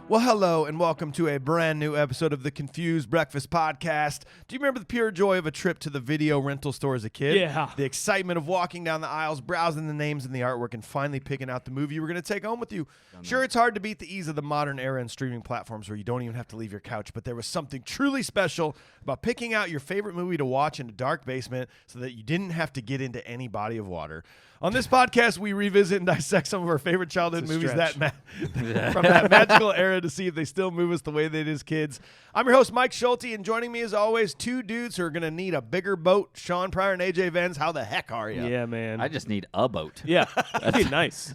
Well, hello, and welcome to a brand new episode of the Confused Breakfast Podcast. Do you remember the pure joy of a trip to the video rental store as a kid? Yeah. The excitement of walking down the aisles, browsing the names and the artwork, and finally picking out the movie you were going to take home with you. Sure, it's hard to beat the ease of the modern era and streaming platforms where you don't even have to leave your couch, but there was something truly special about picking out your favorite movie to watch in a dark basement so that you didn't have to get into any body of water. On this podcast, we revisit and dissect some of our favorite childhood movies from that magical era to see if they still move us the way they did as kids. I'm your host, Mike Schulte, and joining me as always, two dudes who are going to need a bigger boat, Shaun Pryor and AJ Venz. How the heck are you? Yeah, man. I just need a boat. Yeah, that'd be nice.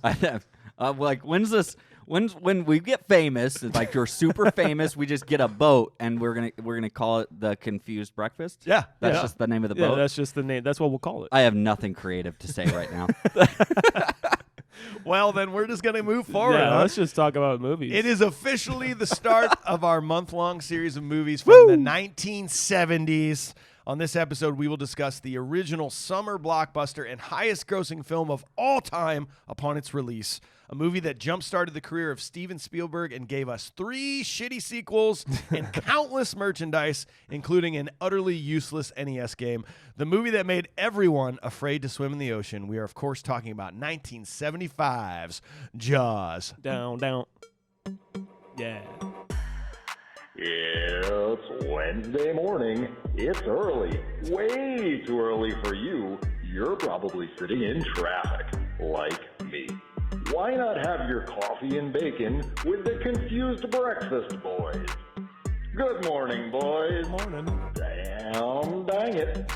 When we get famous, like you're super famous, we just get a boat and we're gonna call it the Confused Breakfast. Yeah, That's just the name of the Yeah, boat. that's just the name. That's what we'll call it. I have nothing creative to say right now. Well, then we're just going to move forward. Yeah, huh? let's just talk about movies. It is officially the start of our month-long series of movies from the 1970s. On this episode, we will discuss the original summer blockbuster and highest-grossing film of all time upon its release, a movie that jump-started the career of Steven Spielberg and gave us 3 shitty sequels and countless merchandise, including an utterly useless NES game. The movie that made everyone afraid to swim in the ocean. We are, of course, talking about 1975's Jaws. Down, down. Yeah. It's Wednesday morning. It's early. Way too early for you. You're probably sitting in traffic, like me. Why not have your coffee and bacon with the Confused Breakfast Boys? Good morning, boys. Morning. Damn, dang it.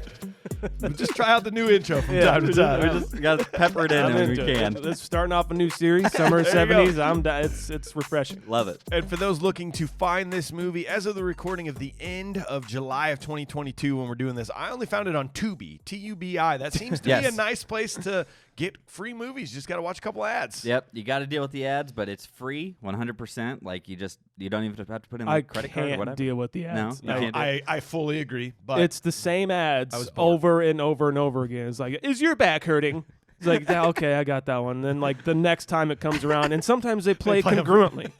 Just try out the new intro from time to time. We just got to pepper it in I'm when we into it. can. Let's starting off a new series, summer There you go. 70s. It's refreshing. Love it. And for those looking to find this movie, as of the recording of the end of July of 2022 when we're doing this, I only found it on Tubi, T-U-B-I. That seems to be a Yes. nice place to get free movies. You just got to watch a couple ads. Yep, you got to deal with the ads, but it's free, 100%. Like you don't even have to put in I a credit card or can't whatever. deal with the ads. No, you can't do it. I fully agree. But It's the same I ads was bored. over and over and over again. It's like, is your back hurting? It's like, yeah, okay, I got that one. Then like the next time it comes around, and sometimes they play play 'em. congruently.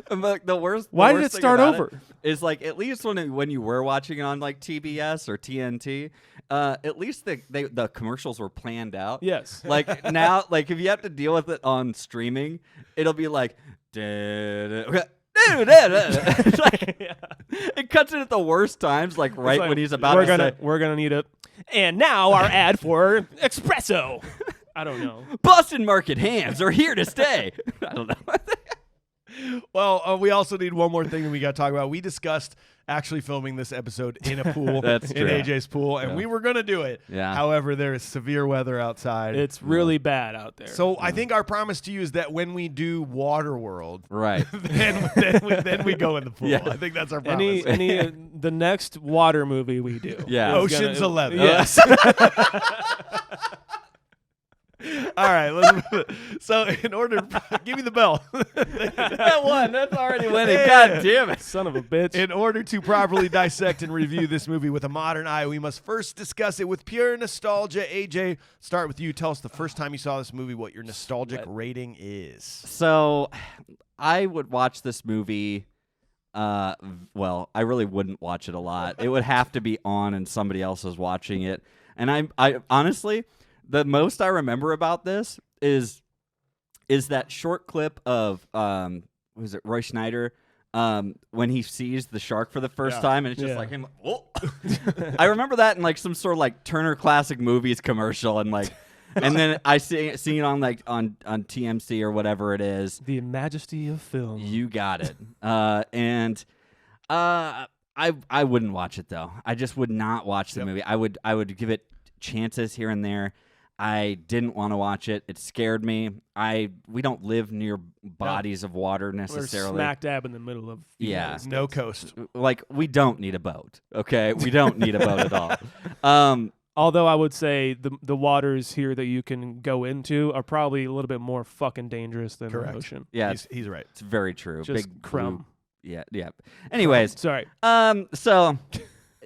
But the worst. Why the did worst it thing start about over? Is like at least when you were watching it on like TBS or TNT, at least the commercials were planned out. Yes. Like now, like if you have to deal with it on streaming, it'll be like. It's like, it cuts in at the worst times, like right It's when he's about we're to gonna say, we're gonna need it. And now our ad for espresso. I don't know. Boston Market hams are here to stay. I don't know. well, we also need one more thing that we got to talk about. We discussed actually filming this episode in a pool, That's in true. AJ's pool, and Yeah. we were going to do it. Yeah. However, there is severe weather outside. It's really bad out there. So I think our promise to you is that when we do Waterworld, Right. then we go in the pool. Yeah. I think that's our promise. the next water movie we do. Yeah. is Ocean's 11. Yes. All right. So in order, give me the bell. That one. That's already winning. Yeah. God damn it. Son of a bitch. In order to properly dissect and review this movie with a modern eye, we must first discuss it with pure nostalgia. AJ, start with you. Tell us the first time you saw this movie, what your nostalgic rating is. So, I would watch this movie. Well, I really wouldn't watch it a lot. It would have to be on and somebody else was watching it. And I honestly, the most I remember about this is that short clip of was it Roy Schneider when he sees the shark for the first time, and it's just Yeah. like him. Oh. I remember that in like some sort of like Turner Classic Movies commercial, and like, and then I see it on like on TMC or whatever it is. The majesty of film. You got it. And I wouldn't watch it though. I just would not watch the movie. I would give it chances here and there. I didn't want to watch it. It scared me. We don't live near bodies of water We're necessarily. smack dab in the middle of the Yeah. United States. No coast. Like we don't need a boat. Okay, we don't need a boat at all. Although I would say the waters here that you can go into are probably a little bit more fucking dangerous than Correct. the ocean. Yeah, He's right. it's very true. Just Big crumb. blue- Yeah. Anyways, Sorry. so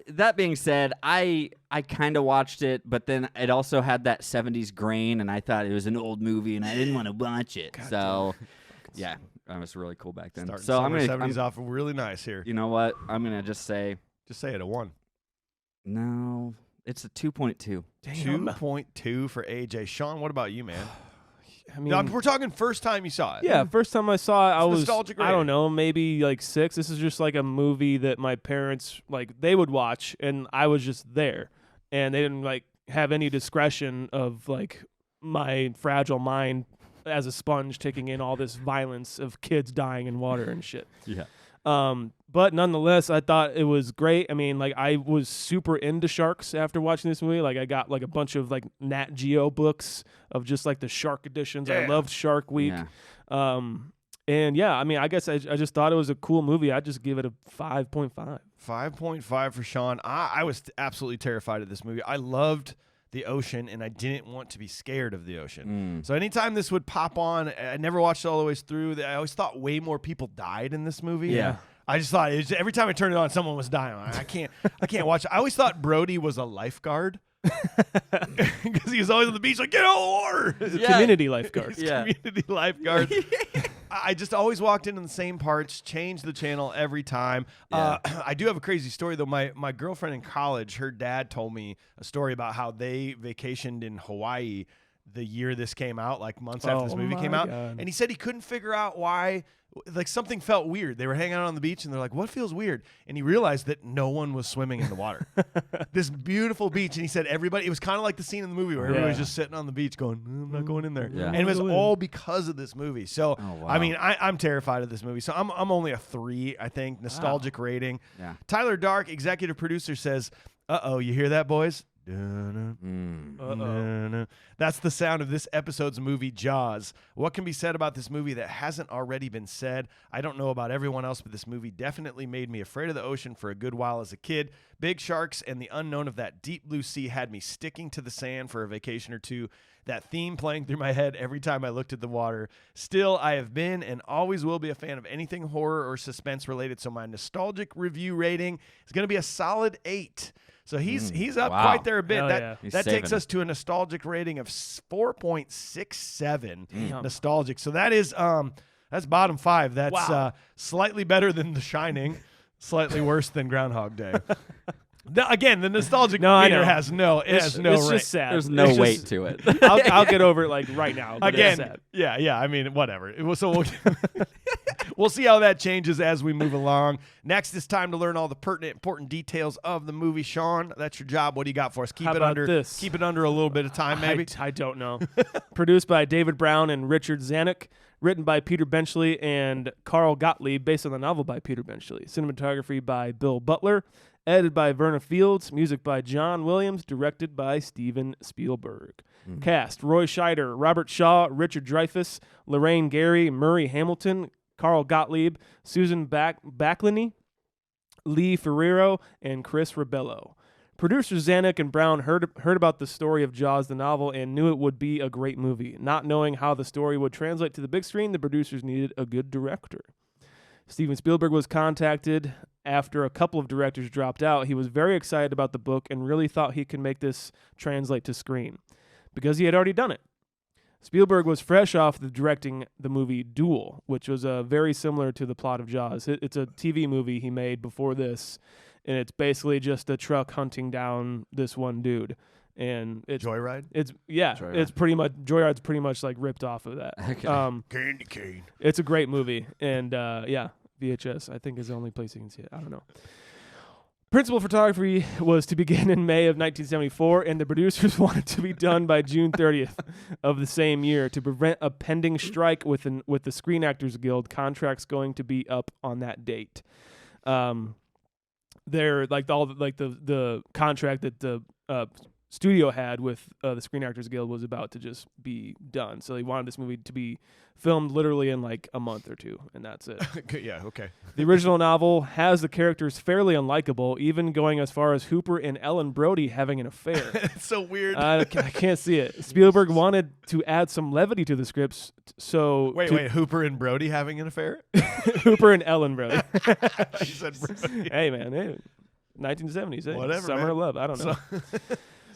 that being said, I kind of watched it, but then it also had that 70s grain, and I thought it was an old movie, and I didn't want to watch it. So, yeah. really cool back then. Starting So I'm summer gonna 70s off really nice here. You know what? I'm gonna just say Just say it, a 1. no. It's a 2.2. 2.2 for AJ. Sean, what about you, man? I mean, Now, we're talking first time you saw it. yeah, first time I saw it, I was, nostalgic I don't rating. know, maybe like 6. This is just like a movie that my parents, like, they would watch, and I was just there. And they didn't, like, have any discretion of, like, my fragile mind as a sponge taking in all this violence of kids dying in water and shit. Yeah. But nonetheless, I thought it was great. I mean, like, I was super into sharks after watching this movie. Like, I got like a bunch of like Nat Geo books of just like the shark editions. I Yeah. loved Shark Week. Yeah. And yeah, I mean, I guess I just thought it was a cool movie. I'd just give it a 5.5. 5.5 for Sean. I was absolutely terrified of this movie. I loved the ocean, and I didn't want to be scared of the ocean. So anytime this would pop on, I never watched it all the way through. I always thought way more people died in this movie. Yeah. I just thought every time I turned it on, someone was dying. I can't watch it. I always thought Brody was a lifeguard because he was always on the beach like, get out of the water. Community lifeguard. He's community lifeguard. I just always walked into the same parts, changed the channel every time. I do have a crazy story, though. My girlfriend in college, her dad told me a story about how they vacationed in Hawaii the year this came out, like months after this movie came out. God. And he said he couldn't figure out why, like something felt weird. They were hanging out on the beach and they're like, what feels weird? And he realized that no one was swimming in the water. This beautiful beach. And he said everybody, it was kind of like the scene in the movie where everybody was just sitting on the beach going, I'm not going in there. Yeah. And it was all because of this movie. So, wow. I mean, I'm terrified of this movie. So I'm only a 3, I think, nostalgic rating. Yeah. Tyler Dark, executive producer, says, uh-oh, you hear that, boys? That's the sound of this episode's movie, Jaws. What can be said about this movie that hasn't already been said? I don't know about everyone else, but this movie definitely made me afraid of the ocean for a good while as a kid. Big sharks and the unknown of that deep blue sea had me sticking to the sand for a vacation or two. That theme playing through my head every time I looked at the water. Still, I have been and always will be a fan of anything horror or suspense related, so my nostalgic review rating is going to be a solid 8. So he's up quite there a bit. Hell That yeah. He's that takes saving us to a nostalgic rating of 4.67 nostalgic. So that is that's bottom 5. That's slightly better than The Shining, slightly worse than Groundhog Day. Again, the nostalgic meter has no It's rank. just sad. There's no weight to it. I'll get over it like right now. but it's Again, sad. yeah. I mean, whatever. We'll see how that changes as we move along. Next, it's time to learn all the pertinent, important details of the movie. Sean, that's your job. What do you got for us? Keep How it about under. this? Keep it under a little bit of time, maybe. I don't know. Produced by David Brown and Richard Zanuck. Written by Peter Benchley and Carl Gottlieb, based on the novel by Peter Benchley. Cinematography by Bill Butler. Edited by Verna Fields. Music by John Williams. Directed by Steven Spielberg. Cast: Roy Scheider, Robert Shaw, Richard Dreyfuss, Lorraine Gary, Murray Hamilton, Carl Gottlieb, Susan Backliny, Lee Ferrero, and Chris Rebello. Producers Zanuck and Brown heard about the story of Jaws, the novel, and knew it would be a great movie. Not knowing how the story would translate to the big screen, the producers needed a good director. Steven Spielberg was contacted after a couple of directors dropped out. He was very excited about the book and really thought he could make this translate to screen because he had already done it. Spielberg was fresh off the directing the movie Duel, which was very similar to the plot of Jaws. It's a TV movie he made before this, and it's basically just a truck hunting down this one dude. And it's Joyride? Joyride. It's pretty much Joyride's pretty much like ripped off of that. Okay. Candy cane. It's a great movie, and VHS I think is the only place you can see it. I don't know. Principal photography was to begin in May of 1974, and the producers wanted to be done by June 30th of the same year to prevent a pending strike with the Screen Actors Guild. Contracts going to be up on that date. They're like the contract that the studio had with the Screen Actors Guild was about to just be done. So they wanted this movie to be filmed literally in like a month or two, and that's it. Yeah, okay. The original novel has the characters fairly unlikable, even going as far as Hooper and Ellen Brody having an affair. It's so weird. I can't see it. Spielberg wanted to add some levity to the scripts, so Wait, Hooper and Brody having an affair? Hooper and Ellen Brody. You said Brody. Hey man, 1970s. Hey, Whatever, Summer man. of Love. I don't know.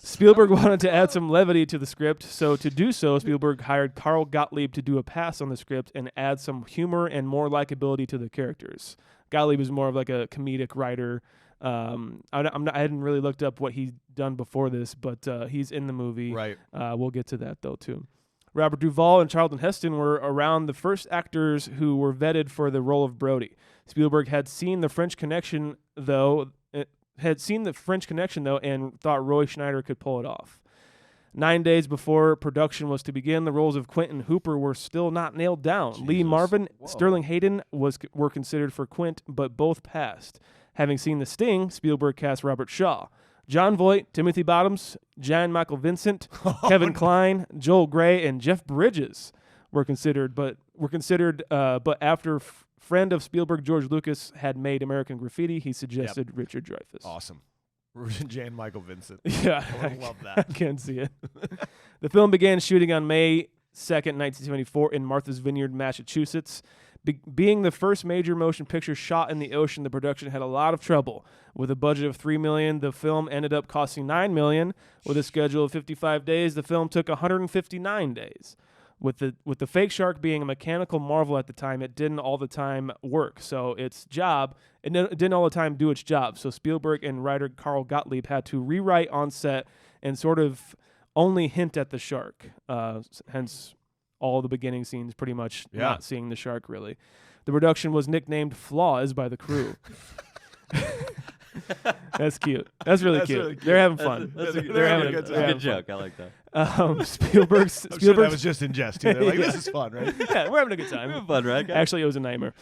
Spielberg wanted to add some levity to the script, so to do so, Spielberg hired Carl Gottlieb to do a pass on the script and add some humor and more likability to the characters. Gottlieb is more of like a comedic writer. I hadn't really looked up what he's done before this, but he's in the movie. Right. We'll get to that, though, too. Robert Duvall and Charlton Heston were around the first actors who were vetted for the role of Brody. Spielberg had seen The French Connection, though, and thought Roy Schneider could pull it off. 9 days before production was to begin, the roles of Quint and Hooper were still not nailed down. Jesus. Lee Marvin, Whoa. Sterling Hayden were considered for Quint, but both passed. Having seen The Sting, Spielberg cast Robert Shaw. John Voight, Timothy Bottoms, Jan Michael Vincent, Kevin Kline, Joel Gray, and Jeff Bridges were considered, but after friend of Spielberg, George Lucas, had made American Graffiti, he suggested Richard Dreyfuss. Awesome. Jan Michael Vincent. Yeah, I love that. I can see it. The film began shooting on May 2nd, 1974 in Martha's Vineyard, Massachusetts. Being the first major motion picture shot in the ocean, the production had a lot of trouble. With a budget of $3 million, the film ended up costing $9 million. With a schedule of 55 days, the film took 159 days. With the fake shark being a mechanical marvel at the time, it didn't all the time work. So it didn't all the time do its job. So Spielberg and writer Carl Gottlieb had to rewrite on set and sort of only hint at the shark. Hence all the beginning scenes pretty much not seeing the shark, really. The production was nicknamed Flaws by the crew. That's cute. That's really cute. They're having fun. They're having a good time. Good joke. I like that. Spielberg. I'm sure that was just in jest, too. They're like, this is fun, right? Yeah, we're having a good time. Having fun, right, guys? Actually, it was a nightmare.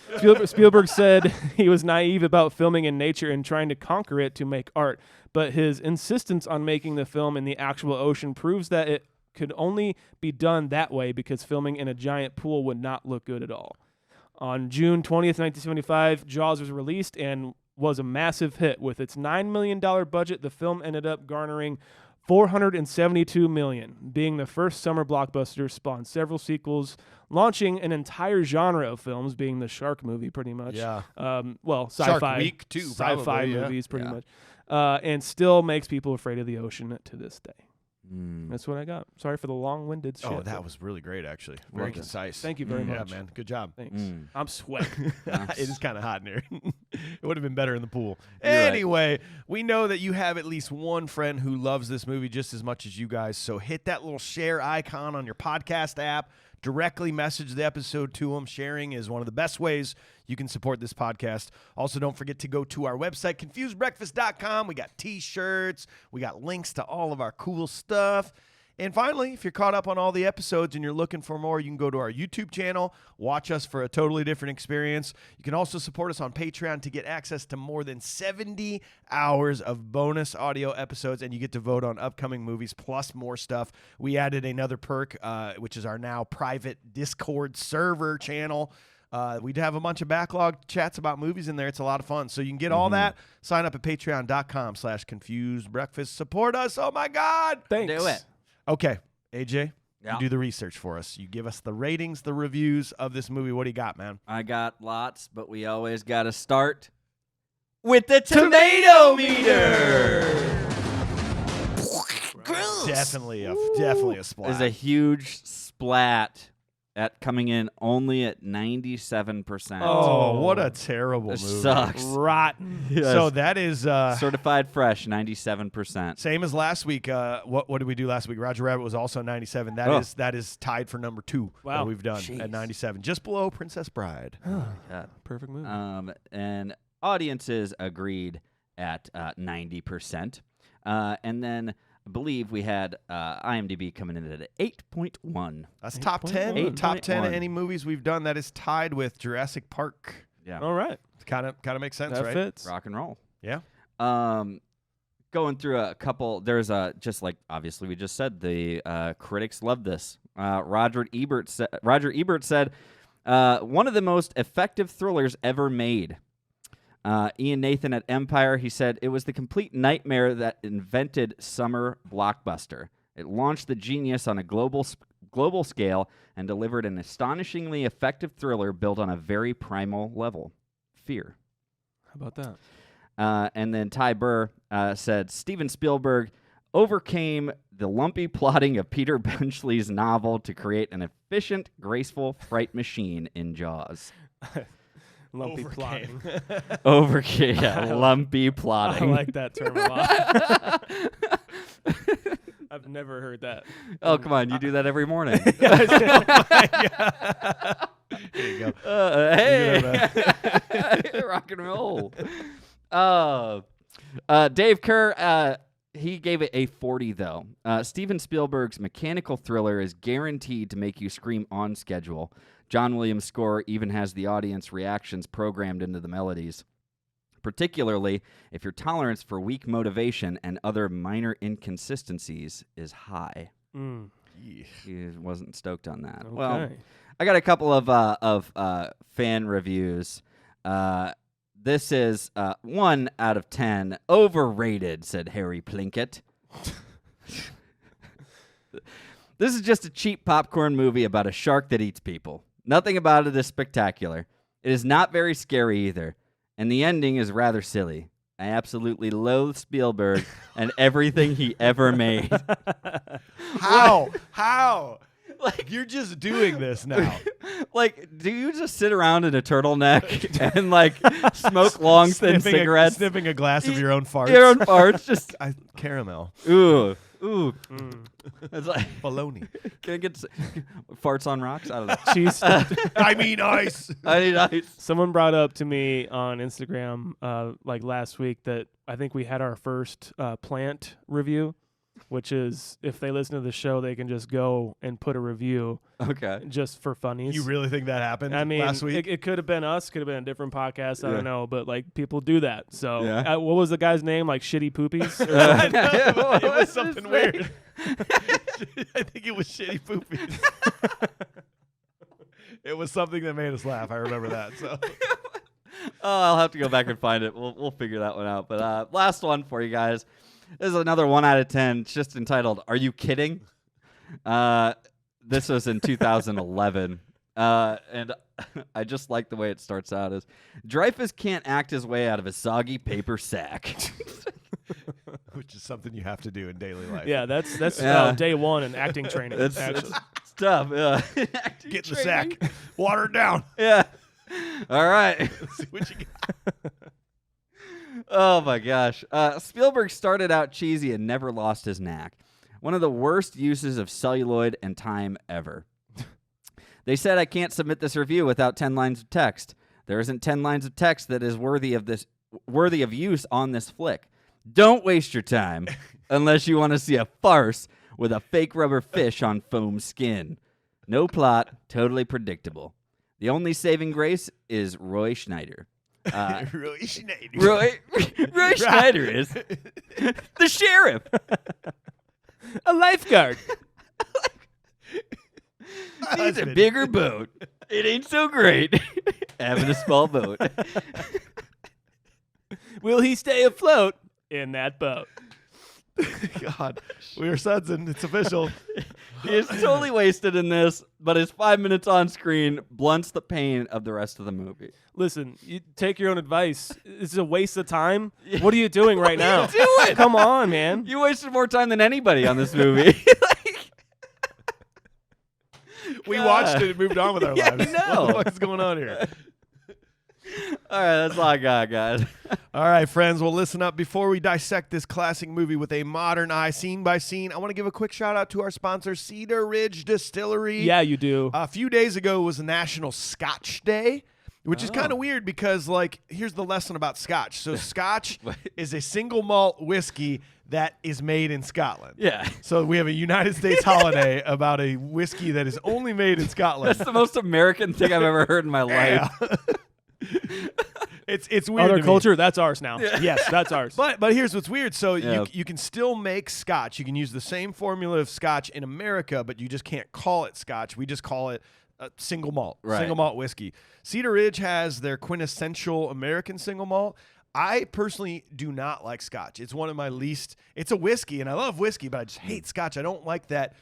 Spielberg said he was naive about filming in nature and trying to conquer it to make art, but his insistence on making the film in the actual ocean proves that it could only be done that way because filming in a giant pool would not look good at all. On June 20th, 1975, Jaws was released and was a massive hit. With its $9 million budget, the film ended up garnering $472 million. Being the first summer blockbuster, spawned several sequels, launching an entire genre of films, being the shark movie, pretty much. Yeah. Sci-fi. Shark Week, too, Sci-fi probably, yeah. movies, pretty much. And still makes people afraid of the ocean to this day. That's what I got. Sorry for the long-winded shit. Oh, that was really great, actually. Very concise. Thank you very much. Yeah, man. Good job. Thanks. I'm sweating. It is kind of hot in here. It would have been better in the pool. You're right. Anyway, we know that you have at least one friend who loves this movie just as much as you guys. So hit that little share icon on your podcast app. Directly message the episode to them. Sharing is one of the best ways you can support this podcast. Also, don't forget to go to our website, confusedbreakfast.com. We got T-shirts. We got links to all of our cool stuff. And finally, if you're caught up on all the episodes and you're looking for more, you can go to our YouTube channel, watch us for a totally different experience. You can also support us on Patreon to get access to more than 70 hours of bonus audio episodes, and you get to vote on upcoming movies plus more stuff. We added another perk, which is our now private Discord server channel. We have a bunch of backlog chats about movies in there. It's a lot of fun. So you can get all that. Sign up at patreon.com/confusedbreakfast. Support us. Oh, my God. Thanks. Do it. Okay, AJ, Yeah. you do the research for us. You give us the ratings, the reviews of this movie. What do you got, man? I got lots, but we always got to start with the tomato meter. Definitely a splat. There's a huge splat at coming in only at 97%. Oh, what a terrible This movie. sucks. Rotten. So that is Certified fresh, 97%. same as last week. What did we do last week? Roger Rabbit was also 97. That is tied for number 2 Wow. that we've done Jeez. at 97, just below Princess Bride. God. Perfect movie. And audiences agreed at 90%. And then I believe we had IMDb coming in at 8.1. That's top 10. 8.1. Top 10 of 8.1. any movies we've done. That is tied with Jurassic Park. Yeah. All right. Kind of makes sense, That right? fits. Rock and roll. Yeah. Going through a couple, there's just like obviously we just said, the critics love this. Roger Ebert said, one of the most effective thrillers ever made. Ian Nathan at Empire, he said, it was the complete nightmare that invented summer blockbuster. It launched the genius on a global scale and delivered an astonishingly effective thriller built on a very primal level, fear. How about that? And then Ty Burr said, Steven Spielberg overcame the lumpy plotting of Peter Benchley's novel to create an efficient, graceful fright machine in Jaws. Lumpy plotting. Overcame, lumpy I plotting. like that term a lot. I've never heard that. Oh, come on. You do that every morning. There you go. Hey, rock and roll. Dave Kerr, he gave it a 40, though. Steven Spielberg's mechanical thriller is guaranteed to make you scream on schedule. John Williams' score even has the audience reactions programmed into the melodies, particularly if your tolerance for weak motivation and other minor inconsistencies is high. He wasn't stoked on that. Okay. Well, I got a couple of fan reviews. This is 1 out of 10. Overrated, said Harry Plinkett. This is just a cheap popcorn movie about a shark that eats people. Nothing about it is spectacular. It is not very scary either. And the ending is rather silly. I absolutely loathe Spielberg and everything he ever made. How? Like, you're just doing this now. Like, do you just sit around in a turtleneck and, like, smoke long, thin cigarettes? Sniffing a glass of your own farts. Your own farts, just... Caramel. Ooh. It's like... Bologna. Can I get farts on rocks? I don't know. Cheese. I mean ice. I need ice. Someone brought up to me on Instagram like last week that I think we had our first plant review, which is if they listen to the show, they can just go and put a review. Okay. Just for funnies. You really think that happened I mean, last week? It could have been us, could have been a different podcast. I Yeah. don't know, but like people do that. So Yeah. what was the guy's name? Like Shitty Poopies? Or I know, Yeah, but it what was is something his weird. I think it was Shitty Poopies. It was something that made us laugh. I remember that. So Oh, I'll have to go back and find it. We'll figure that one out. But last one for you guys. This is another 1 out of 10. It's just entitled, Are You Kidding? This was in 2011. And I just like the way it starts out as, Dreyfus can't act his way out of a soggy paper sack. which is something you have to do in daily life. Yeah, that's Yeah. day one in acting training. It's actually. tough. Get in the sack. Water it down. Yeah. All right. Let's see what you got. Oh, my gosh. Spielberg started out cheesy and never lost his knack. One of the worst uses of celluloid and time ever. They said I can't submit this review without 10 lines of text. There isn't 10 lines of text that is worthy of use on this flick. Don't waste your time unless you want to see a farce with a fake rubber fish on foam skin. No plot, totally predictable. The only saving grace is Roy Schneider. Roy Schneider. Roy Schneider is the sheriff. A lifeguard. Needs a bigger boat. It ain't so great having a small boat. Will he stay afloat in that boat? God, we are Sudson. It's official. He is totally wasted in this, but his 5 minutes on screen blunts the pain of the rest of the movie. Listen, you take your own advice. It's a waste of time. What are you doing right now? What are you doing? Come on, man. You wasted more time than anybody on this movie. We watched it and moved on with our Yeah, lives. I know. What the fuck is going on here? All right, that's all I got, guys. All right, friends. Well, listen up. Before we dissect this classic movie with a modern eye, scene by scene, I want to give a quick shout out to our sponsor, Cedar Ridge Distillery. Yeah, you do. A few days ago was National Scotch Day, which is kind of weird because, like, here's the lesson about Scotch. So Scotch is a single malt whiskey that is made in Scotland. Yeah. So we have a United States holiday about a whiskey that is only made in Scotland. That's the most American thing I've ever heard in my life. Yeah. It's weird. Other to me. culture, that's ours now. Yes, that's ours. But here's what's weird. So Yeah. you can still make Scotch. You can use the same formula of Scotch in America, but you just can't call it Scotch. We just call it single malt, single malt whiskey. Cedar Ridge has their quintessential American single malt. I personally do not like Scotch. It's one of my least. It's a whiskey, and I love whiskey, but I just hate Scotch. I don't like that.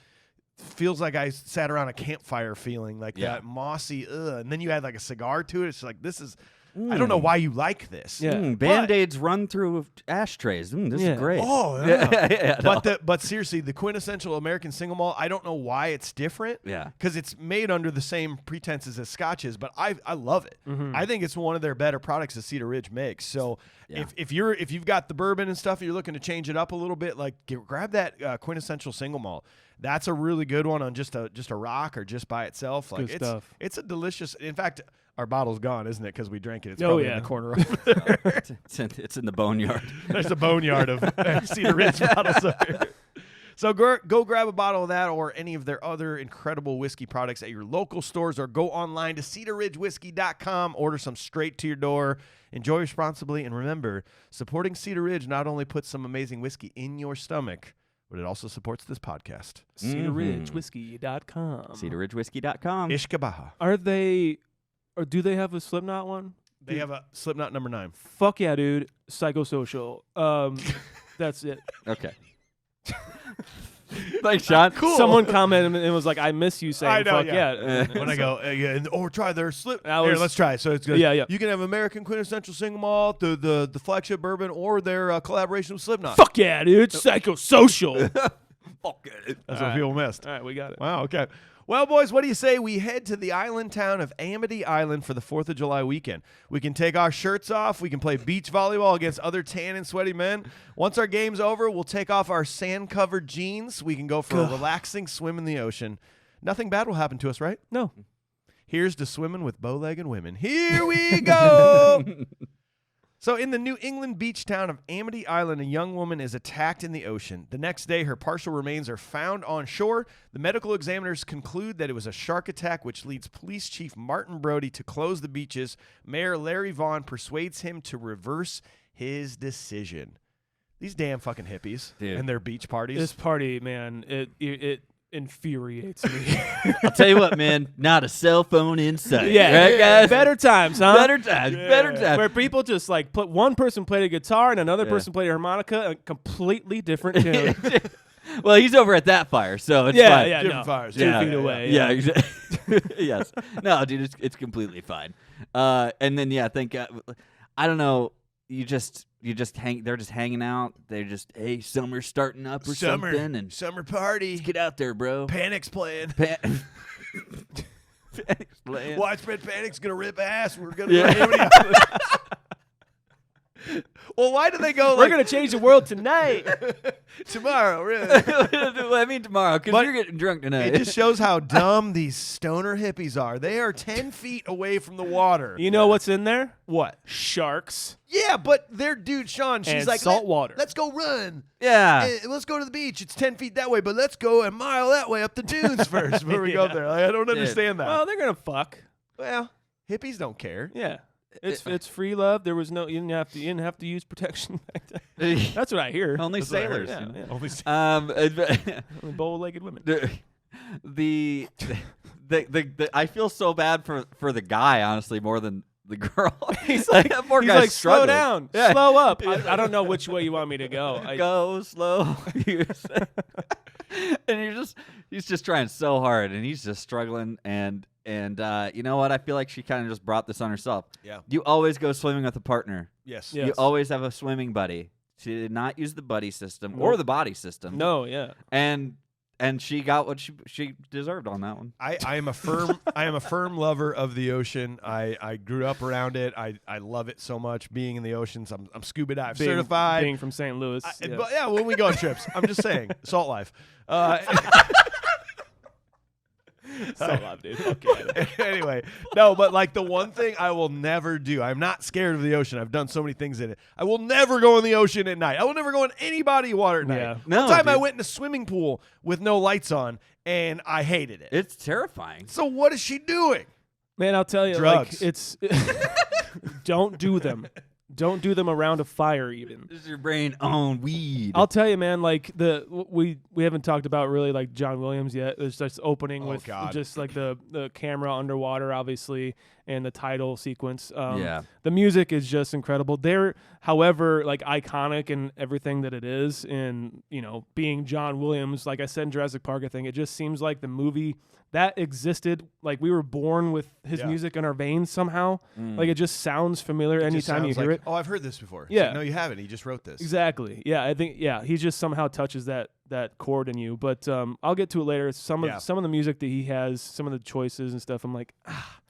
Feels like I sat around a campfire feeling like that mossy. And then you add like a cigar to it. It's like this is I don't know why you like this. Yeah. Band-Aids run through ashtrays. This is great. Oh, yeah. But seriously, the quintessential American single malt, I don't know why it's different. Yeah. Because it's made under the same pretenses as Scotch is, but I love it. I think it's one of their better products that Cedar Ridge makes. So if you've got the bourbon and stuff and you're looking to change it up a little bit, like grab that quintessential single malt. That's a really good one on just a rock or just by itself. Like good stuff. It's a delicious. In fact, our bottle's gone, isn't it? Because we drank it. It's Oh, probably yeah. in the corner over there. It's in the boneyard. There's a boneyard of Cedar Ridge bottles up here. So go grab a bottle of that or any of their other incredible whiskey products at your local stores, or go online to cedarridgewhiskey.com. Order some straight to your door. Enjoy responsibly, and remember, supporting Cedar Ridge not only puts some amazing whiskey in your stomach, but it also supports this podcast. CedarRidgeWhiskey.com. CedarRidgeWhiskey.com. Ishkabaha. Are they, or do they have a Slipknot one? They have a Slipknot number 9. Fuck yeah, dude. Psychosocial. That's it. Okay. Thanks, Shaun. Cool. Someone commented and was like, I miss you saying I know, fuck yeah. yeah. When I go, or try their slip. That Here, was- let's try it. So it's good. Yeah, yeah. You can have American Quintessential Single Malt, the flagship bourbon, or their collaboration with Slipknot. Fuck yeah, dude. Psychosocial. Fuck it. That's what people missed. All right, we got it. Wow, okay. Well, boys, what do you say we head to the island town of Amity Island for the 4th of July weekend? We can take our shirts off. We can play beach volleyball against other tan and sweaty men. Once our game's over, we'll take off our sand-covered jeans. We can go for a relaxing swim in the ocean. Nothing bad will happen to us, right? No. Here's to swimming with bow-legged women. Here we go! So in the New England beach town of Amity Island, a young woman is attacked in the ocean. The next day, her partial remains are found on shore. The medical examiners conclude that it was a shark attack, which leads Police Chief Martin Brody to close the beaches. Mayor Larry Vaughn persuades him to reverse his decision. These damn fucking hippies and their beach parties. This party, man, it infuriates me. I'll tell you what, man. Not a cell phone in sight. Yeah, Right, guys? better times, huh? Better times. Better times. Where people just like put one person played a guitar and another person played a harmonica, a completely different tune. Well, he's over at that fire, so it's yeah, fine. yeah, Different no. fires. 2 feet away. Yeah, exactly. Yes. No, dude, it's completely fine. And then I think I don't know. You just hang. They're just hanging out. They're just, hey, summer's starting up or something, and Summer party. get out there, bro. Panic's playing. Panic's playing. Widespread Panic's going to rip ass. We're going to go to Amity Island. Well, why do they go We're like gonna change the world tonight. tomorrow, really? Well, I mean tomorrow, because But you're getting drunk tonight. It just shows how dumb these stoner hippies are. They are 10 feet away from the water. You know what's in there? What? Sharks. Yeah, but their dude, Shaun, she's And like, salt water. Let's go run. yeah. Let's go to the beach. It's 10 feet that way, but let's go a mile that way up the dunes first before we go Yeah. there. Like, I don't understand that. Well, they're gonna fuck. Well, hippies don't care. Yeah. It's free love. There was no you didn't have to use protection back then. That's what I hear. Only That's what I heard. sailors. Yeah, yeah. Only Bow-legged women. the I feel so bad for the guy, honestly, more than the girl. He's like, that poor He's guy's like, slow struggling. down, Yeah. slow up. I don't know which way you want me to go. Go slow. And he's just trying so hard, and he's just struggling. And you know what? I feel like she kind of just brought this on herself. Yeah. You always go swimming with a partner. Yes. Yeah. You Yes. always have a swimming buddy. She did not use the buddy system or the body system. No, yeah. And she got what she deserved on that one. I am a firm lover of the ocean. I grew up around it. I love it so much. Being in the oceans, I'm scuba dive certified. Being from St. Louis. But yeah, when we go on trips, I'm just saying, salt life. Salt life, dude. Okay. Anyway, no, but like the one thing I will never do, I'm not scared of the ocean. I've done so many things in it. I will never go in the ocean at night. I will never go in any body of water at night. Yeah. No, One time I dude. went in a swimming pool with no lights on, and I hated it. It's terrifying. So what is she doing? Man, I'll tell you, Drugs. like it's don't do them. Don't do them around a fire even. This is your brain on weed. I'll tell you, man. Like we haven't talked about really like John Williams yet. There's just opening with God. just like the camera underwater, obviously, and the title sequence. Yeah. The music is just incredible. They're, however, like iconic in everything that it is. In being John Williams, like I said in Jurassic Park, I think it just seems like the movie that existed. Like we were born with his music in our veins somehow. Like it just sounds familiar anytime you hear it. Oh, I've heard this before. Yeah. Like, no, you haven't. He just wrote this. Exactly. Yeah, I think he just somehow touches that chord in you. But I'll get to it later. Some of the music that he has, some of the choices and stuff. I'm like,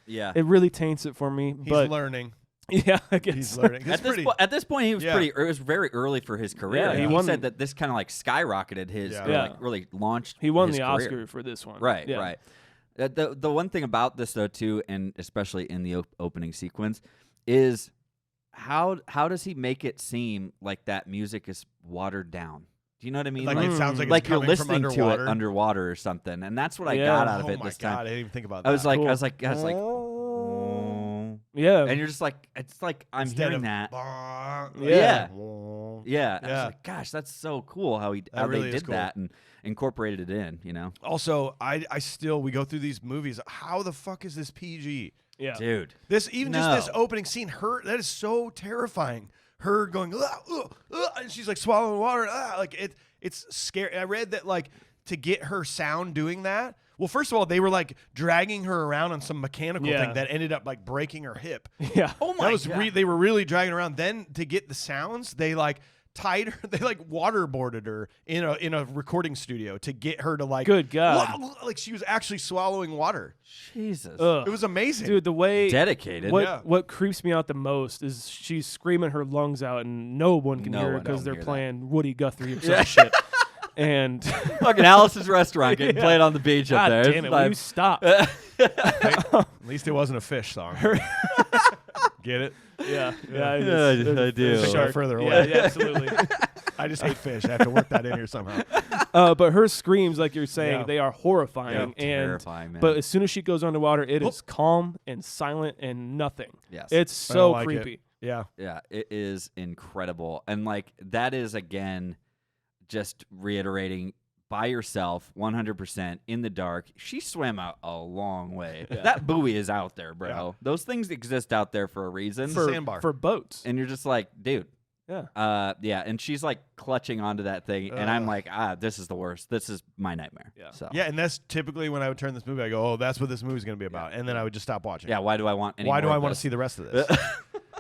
it really taints it for me. He's learning. Yeah, I guess. He's learning. At this point, he was it was very early for his career. Yeah, he said that this kind of like skyrocketed his, or like really launched. He won his the career. Oscar for this one. Right, right. The one thing about this though too, and especially in the opening sequence, is how does he make it seem like that music is watered down? Do you know what I mean? Like it sounds like it's you're coming listening from to it underwater or something, and that's what I got out of it this time. I didn't even think about that. I was like, yeah, and you're just like, it's like I'm hearing that. Yeah. I was like, gosh, that's so cool how they did that and incorporated it in. You know. Also, I still we go through these movies. How the fuck is this PG? Yeah, dude. Just this opening scene. That is so terrifying. Her going, and she's like swallowing water. Like it's scary. I read that like to get her sound doing that. Well, first of all, they were like dragging her around on some mechanical thing that ended up like breaking her hip. Yeah. Oh my god. They were really dragging her around. Then to get the sounds, they like tied her. They like waterboarded her in a recording studio to get her to like. Good God. Like she was actually swallowing water. Jesus. It was amazing, dude. The way dedicated. What creeps me out the most is she's screaming her lungs out, and no one can hear her because they're playing Woody Guthrie or some shit. And fucking Alice's Restaurant getting played on the beach up there. Damn it! Will you stop? At least it wasn't a fish song. Get it? Yeah. I do. Shark further away. Yeah, absolutely. I just hate fish. I have to work that in here somehow. But her screams, like you're saying, they are horrifying. Terrifying, man. But as soon as she goes underwater, it is calm and silent and nothing. Yes. It's so creepy. Yeah. Yeah, it is incredible. And like that is again just reiterating by yourself 100% in the dark. She swam out a long way. Yeah. That buoy is out there, bro. Yeah. Those things exist out there for a reason. Sandbar. For boats. And you're just like, dude. Yeah. And she's like clutching onto that thing, and I'm like, this is the worst. This is my nightmare. Yeah. So. Yeah, and that's typically when I would turn this movie, I go, oh, that's what this movie's going to be about. And then I would just stop watching. Yeah, why do I want any Why do more I of want to this? see the rest of this?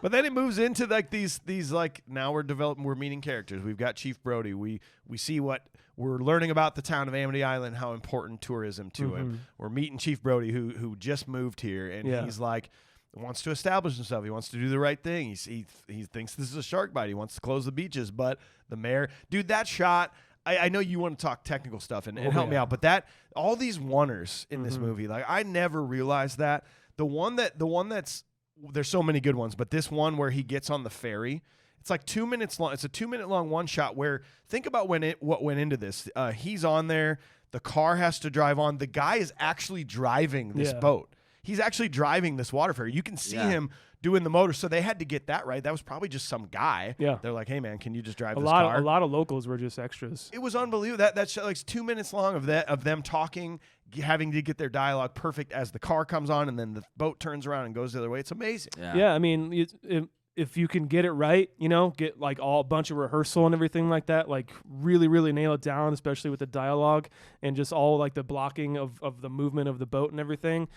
But then it moves into like these like now we're meeting characters. We've got Chief Brody. We see what we're learning about the town of Amity Island, how important tourism to him. We're meeting Chief Brody who just moved here, and he's like wants to establish himself. He wants to do the right thing. He thinks this is a shark bite. He wants to close the beaches, but the mayor, dude, that shot. I know you want to talk technical stuff and help me out, but that all these oneers in this movie, like I never realized that the one that's there's so many good ones, but this one where he gets on the ferry, it's like 2 minutes long. It's a 2 minute long one shot where think about what went into this. He's on there. The car has to drive on. The guy is actually driving this boat. He's actually driving this water ferry. You can see him doing the motor. So they had to get that right. That was probably just some guy. Yeah. They're like, hey man, can you just drive this car? A lot of locals were just extras. It was unbelievable. That show, like 2 minutes long of them talking, having to get their dialogue perfect as the car comes on and then the boat turns around and goes the other way. It's amazing. Yeah, I mean, if you can get it right, get like a bunch of rehearsal and everything like that, like really, really nail it down, especially with the dialogue and just all like the blocking of the movement of the boat and everything,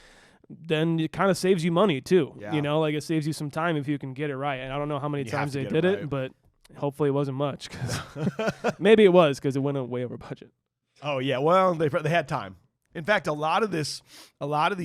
then it kind of saves you money too. Yeah. Like it saves you some time if you can get it right. And I don't know how many times they did it, but hopefully it wasn't much. Maybe it was because it went way over budget. Oh yeah, well they had time. In fact, a lot of these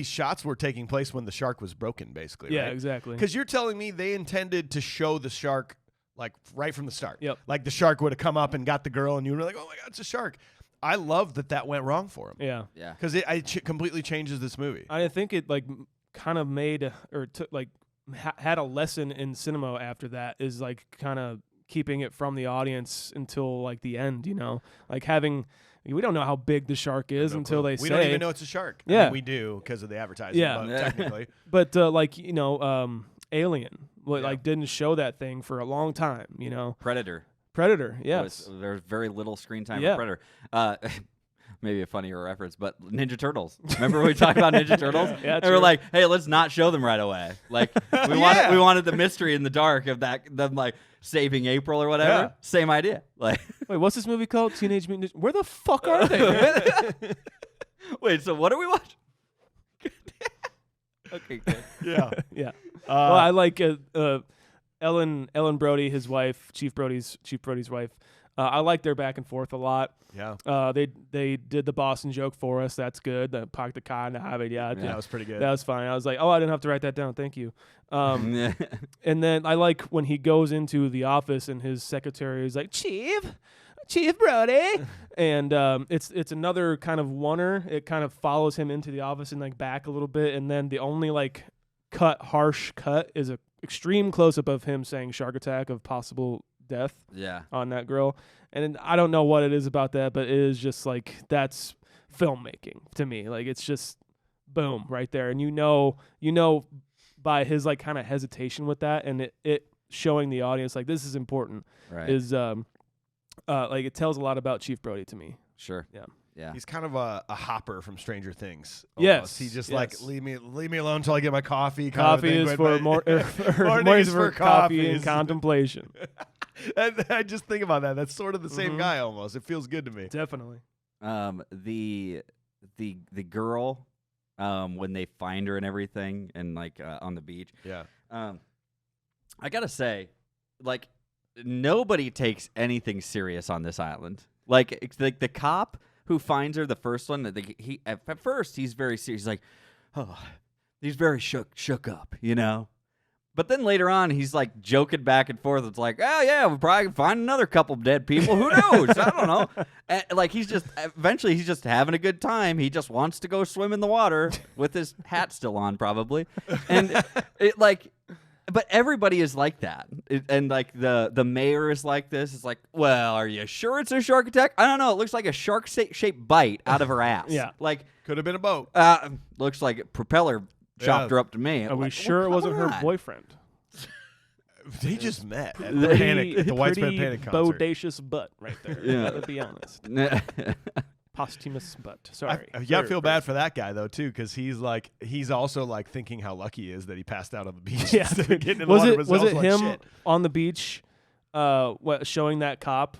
shots were taking place when the shark was broken, basically. Yeah, right? exactly. Because you're telling me they intended to show the shark like right from the start. Yep. Like the shark would have come up and got the girl, and you were like, "Oh my God, it's a shark." I love that went wrong for him. Yeah. Yeah. Because it completely changes this movie. I think it like kind of made or took like had a lesson in cinema after that is like kind of keeping it from the audience until like the end. Like having. We don't know how big the shark is until they say. We don't even know it's a shark. Yeah. I mean, we do because of the advertising. Yeah. But technically. But Alien, like didn't show that thing for a long time. Predator. Yes. There's very little screen time for Predator. Maybe a funnier reference, but Ninja Turtles. Remember when we talked about Ninja Turtles? Yeah, and we're like, hey, let's not show them right away. Like we wanted the mystery in the dark of them like saving April or whatever. Yeah. Same idea. Like, wait, what's this movie called? Teenage Mutant Ninja. Where the fuck are they? Wait, so what are we watching? Okay, good. Yeah. Yeah. Well, I like Ellen Brody, his wife, Chief Brody's wife. I like their back and forth a lot. Yeah. They did the Boston joke for us. That's good. The Pak the Ka na have it. Yeah, That was pretty good. that was fine. I was like, oh, I didn't have to write that down. Thank you. And then I like when he goes into the office and his secretary is like, Chief Brody, and it's another kind of oneer. It kind of follows him into the office and like back a little bit, and then the only like harsh cut is a extreme close up of him saying shark attack of possible death on that girl. And I don't know what it is about that, but it is just like that's filmmaking to me. Like it's just boom right there, and you know by his like kind of hesitation with that, and it showing the audience like this is important. Right. Is like it tells a lot about Chief Brody to me. Sure. Yeah. He's kind of a Hopper from Stranger Things. Yes. He just like leave me alone until I get my coffee. Coffee is for mornings for coffee and contemplation. And I just think about that. That's sort of the same guy almost. It feels good to me. Definitely. The girl, when they find her and everything, and like on the beach. Yeah. I gotta say, like, nobody takes anything serious on this island. Like the cop who finds her, the first one, he at first he's very serious. He's like, oh, he's very shook up, you know. But then later on, he's like joking back and forth. It's like, oh yeah, we'll probably find another couple dead people. Who knows? I don't know. And, like he's just having a good time. He just wants to go swim in the water with his hat still on, probably. And it like. But everybody is like that. And like the mayor is like this. It's like, well, are you sure it's a shark attack? I don't know. It looks like a shark-shaped bite out of her ass. Yeah. Like, could have been a boat. Looks like a propeller chopped her up to me. Are we sure it wasn't her boyfriend? They just met at the Widespread Panic concert. Bodacious butt right there. Yeah. To be honest. Posthumous butt. Sorry. I feel bad for that guy though too, because he's also like thinking how lucky he is that he passed out on the beach. Yeah. Instead of getting in the was water, it was it like, him shit. on the beach, showing that cop?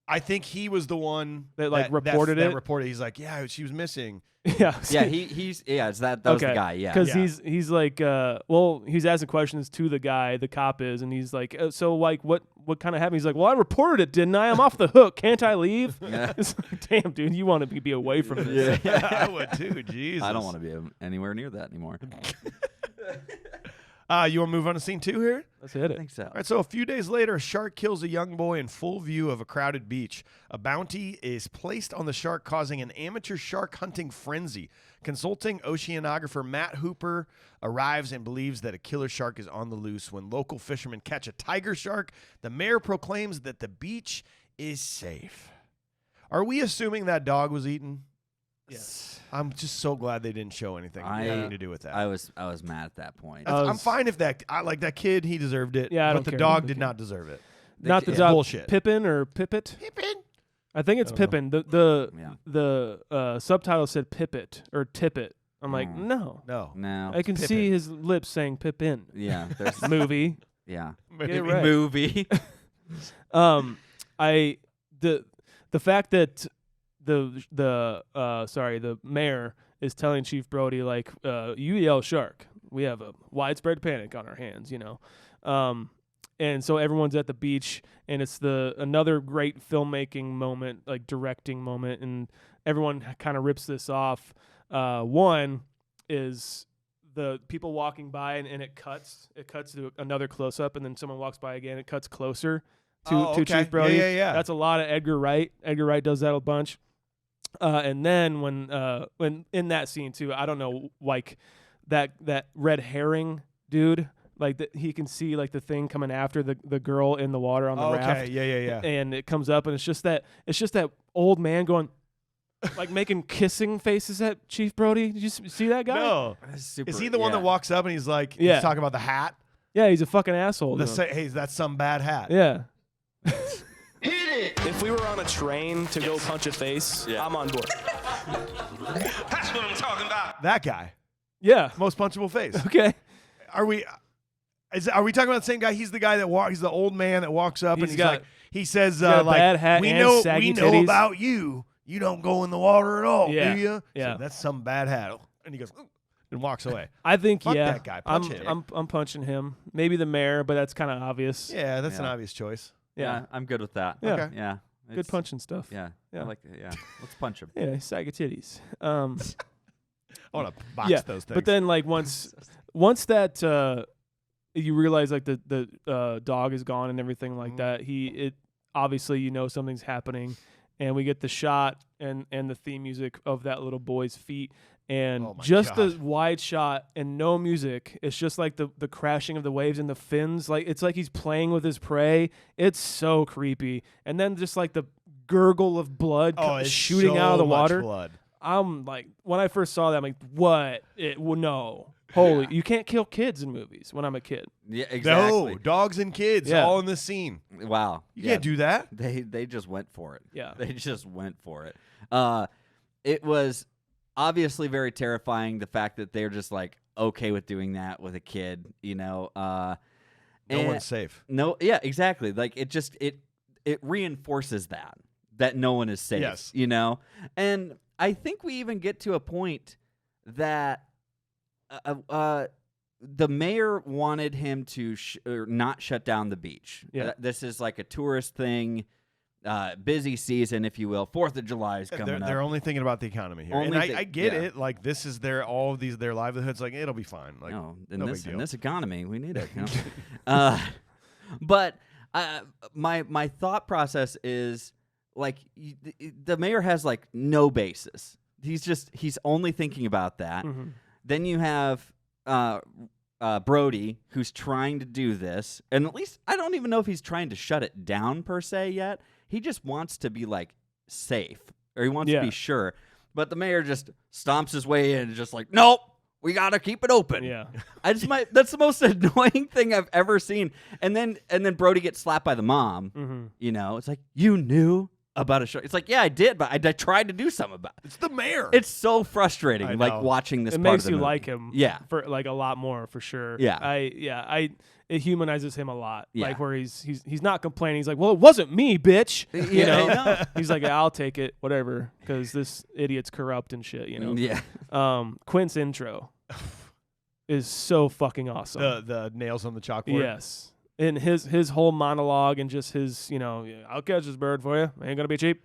I think he was the one that reported it. That reported. He's like, yeah, she was missing. Yeah. Yeah, it's that was the guy, yeah. Because he's like, he's asking questions to the guy, the cop is, and he's like, so like, what kind of happened? He's like, well, I reported it, didn't I? I'm off the hook. Can't I leave? Yeah. It's like, damn, dude, you want to be away from this. Yeah, I would too. Jesus. I don't want to be anywhere near that anymore. You want to move on to scene 2 here? Let's hit it. I think so. All right, so a few days later, a shark kills a young boy in full view of a crowded beach. A bounty is placed on the shark, causing an amateur shark hunting frenzy. Consulting oceanographer Matt Hooper arrives and believes that a killer shark is on the loose. When local fishermen catch a tiger shark, the mayor proclaims that the beach is safe. Are we assuming that dog was eaten? Yes. I'm just so glad they didn't show anything having to do with that. I was mad at that point. I'm fine if I like that kid, he deserved it. Yeah, I but don't the care. dog did not deserve it. Not the It's dog. bullshit. Pippin or Pippet? Pippin. I think it's Pippin. The subtitle said Pippet or Tippet. I'm like, no. No. I can see his lips saying Pippin. Yeah. There's Movie. yeah. Get it right. Movie. The fact that the mayor is telling Chief Brody like, you yell shark, we have a widespread panic on our hands, you know. And so everyone's at the beach, and it's another great filmmaking moment, like directing moment, and everyone kind of rips this off. One is the people walking by, and it cuts to another close up, and then someone walks by again, it cuts closer to Chief Brody. Yeah. That's a lot of Edgar Wright. Edgar Wright does that a bunch. And then when in that scene too, I don't know, like that red herring dude, like he can see like the thing coming after the girl in the water on the raft. Yeah. And it comes up, and it's just that old man going, like making kissing faces at Chief Brody. Did you see that guy? No. Is he the one that walks up and he's like, he's talking about the hat? Yeah, he's a fucking asshole. Hey, that's some bad hat. Yeah. If we were on a train to go punch a face, I'm on board. That's what I'm talking about. That guy. Yeah. Most punchable face. Okay. Are we talking about the same guy? He's the guy that he's the old man that walks up and he says got a like, bad hat we and know saggy titties." about you. You don't go in the water at all, Yeah. do you? Yeah. So that's some bad hat. And he goes, and walks away. I think Fuck yeah. that guy. Punch him. I'm punching him. Maybe the mayor, but that's kind of obvious. Yeah, that's an Yeah. obvious choice. Yeah. I'm good with that. Yeah. Okay. Yeah. Good It's- punching stuff. Yeah. Yeah. I like it. Yeah. Let's punch him. Yeah, sag of titties. I want to box Yeah, those things. but then like once that you realize like the dog is gone and everything like that, it obviously something's happening, and we get the shot and the theme music of that little boy's feet. And Oh my just the God. wide shot and no music. It's just like the crashing of the waves and the fins. Like it's like he's playing with his prey. It's so creepy. And then just like the gurgle of blood it's shooting so out of the much water. blood. I'm like, when I first saw that, I'm like, what? No. Holy, you can't kill kids in movies when I'm a kid. Yeah, exactly. No, dogs and kids Yeah. all in this scene. Wow. You can't do that. They just went for it. Yeah. They just went for it. It was obviously very terrifying, the fact that they're just like okay with doing that with a kid, No and- one's safe. No, yeah, exactly. Like it reinforces that no one is safe. Yes. And I think we even get to a point that the mayor wanted him to not shut down the beach. Yeah. This is like a tourist thing, busy season, if you will. 4th of July is coming up. They're only thinking about the economy here, Only and I get yeah. it. Like this is their livelihoods. Like it'll be fine. Like No, in no this big in deal. this economy, we need it. But my thought process is like the mayor has like no basis. He's only thinking about that. Mm-hmm. Then you have Brody, who's trying to do this, and at least I don't even know if he's trying to shut it down per se yet. He just wants to be like safe, or he wants to be sure. But the mayor just stomps his way in and just like, nope, we gotta keep it open. Yeah. That's the most annoying thing I've ever seen. And then Brody gets slapped by the mom. Mm-hmm. It's like, you knew about a show. It's like, yeah, I did, but I tried to do something about it. It's the mayor. It's so frustrating, I like know. watching this. It part makes of the you movie. like him, Yeah. for like a lot more for sure. Yeah. It humanizes him a lot. Yeah. Like where he's not complaining. He's like, well, it wasn't me, bitch. You Yeah, I know? know. He's like, I'll take it, whatever, because this idiot's corrupt and shit. Yeah. Quint's intro is so fucking awesome. the nails on the chalkboard. Yes. And his whole monologue and just his, I'll catch this bird for you. Ain't gonna be cheap.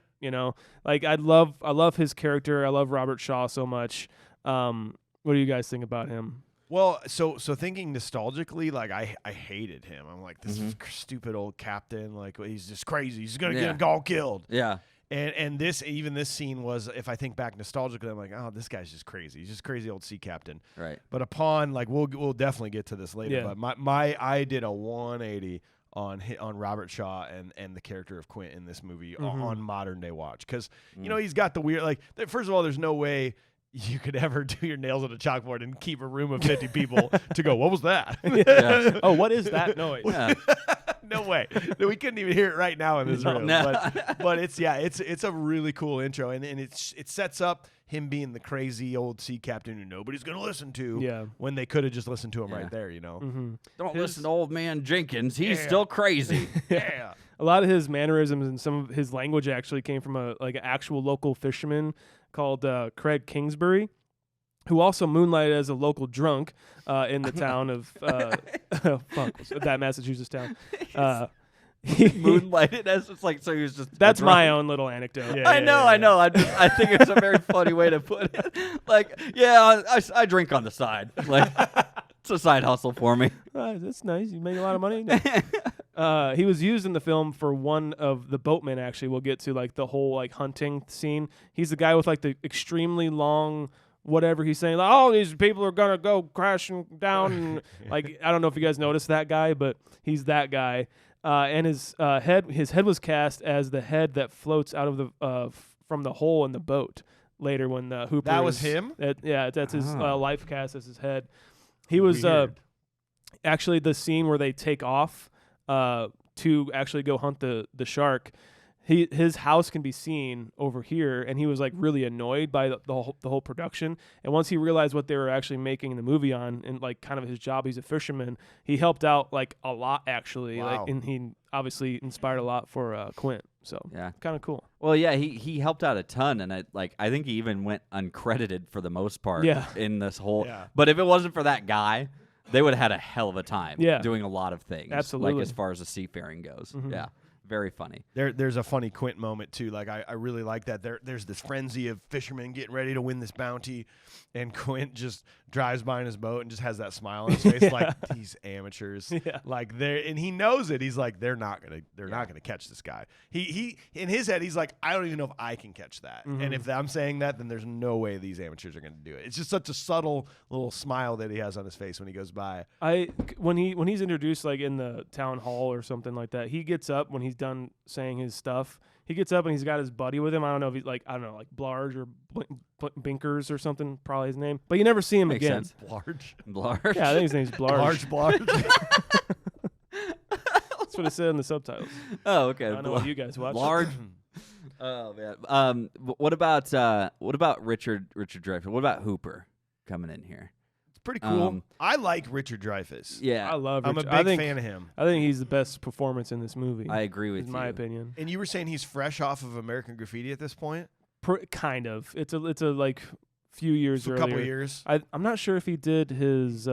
Like I love his character. I love Robert Shaw so much. What do you guys think about him? Well, so thinking nostalgically, like I hated him. I'm like this stupid old captain. Like he's just crazy. He's gonna get all killed. Yeah. And this scene was, if I think back nostalgically, I'm like, oh, this guy's just crazy. He's just crazy old sea captain. Right. But upon we'll definitely get to this later. Yeah. But I did a 180 on Robert Shaw and the character of Quint in this movie on modern day watch, because he's got the weird, like, first of all, there's no way you could ever do your nails on a chalkboard and keep a room of 50 people to go, what was that? Yeah. Oh, what is that noise? Yeah. No way. We couldn't even hear it right now in this room. No. But it's a really cool intro, and it sets up him being the crazy old sea captain who nobody's gonna listen to. Yeah. When they could have just listened to him Yeah. right there. Mm-hmm. Don't listen to old man Jenkins. He's Yeah. still crazy. Yeah. A lot of his mannerisms and some of his language actually came from an actual local fisherman called Craig Kingsbury, who also moonlighted as a local drunk in the town of that Massachusetts town. Moonlighted as it's like, so he was just. That's a my drunk. own little anecdote. Yeah. I know. I think it's a very funny way to put it. Like, yeah, I drink on the side. Like, it's a side hustle for me. That's nice. You make a lot of money. He was used in the film for one of the boatmen. Actually, we'll get to like the whole like hunting scene. He's the guy with like the extremely long whatever he's saying. Like, oh, these people are gonna go crashing down. And, like, I don't know if you guys noticed that guy, but he's that guy. And his head was cast as the head that floats out of the from the hole in the boat later when the Hooper. That was him? That's his life cast as his head. He was Weird. actually the scene where they take off to actually go hunt the shark. His house can be seen over here, and he was like really annoyed by the whole production. And once he realized what they were actually making the movie on, and like kind of his job, he's a fisherman. He helped out like a lot actually, Wow. like, and he obviously inspired a lot for Quint. So Yeah. kind of cool. Well, yeah, he helped out a ton, and I think he even went uncredited for the most part. Yeah. In this whole. Yeah. But if it wasn't for that guy, they would have had a hell of a time. Yeah. Doing a lot of things. Absolutely. Like as far as the seafaring goes. Yeah. Very funny. There's a funny Quint moment too. Like I really like that. There's this frenzy of fishermen getting ready to win this bounty, and Quint just drives by in his boat and just has that smile on his face, like these amateurs. Yeah. Like and he knows it. He's like, they're not gonna catch this guy. He in his head, he's like, I don't even know if I can catch that. And if I'm saying that, then there's no way these amateurs are gonna do it. It's just such a subtle little smile that he has on his face when he goes by. When he's introduced like in the town hall or something like that, he gets up when he's done saying his stuff. He gets up and he's got his buddy with him. I don't know if he's like Blarge or Binkers or something, probably his name. But you never see him Makes again. sense. Large. Large. Yeah, I think his name's Blarge. Large. That's what it said in the subtitles. Oh, okay. I don't know what you guys watch. Large. Oh man. What about Richard Dreyfuss? What about Hooper coming in here? Pretty cool. I like Richard Dreyfuss. Yeah, I love I'm Richard. a big fan of him. I think he's the best performance in this movie. I agree with in you. my opinion. And you were saying he's fresh off of American Graffiti at this point? Kind of. It's a like few years A earlier. couple years. I'm not sure if he did his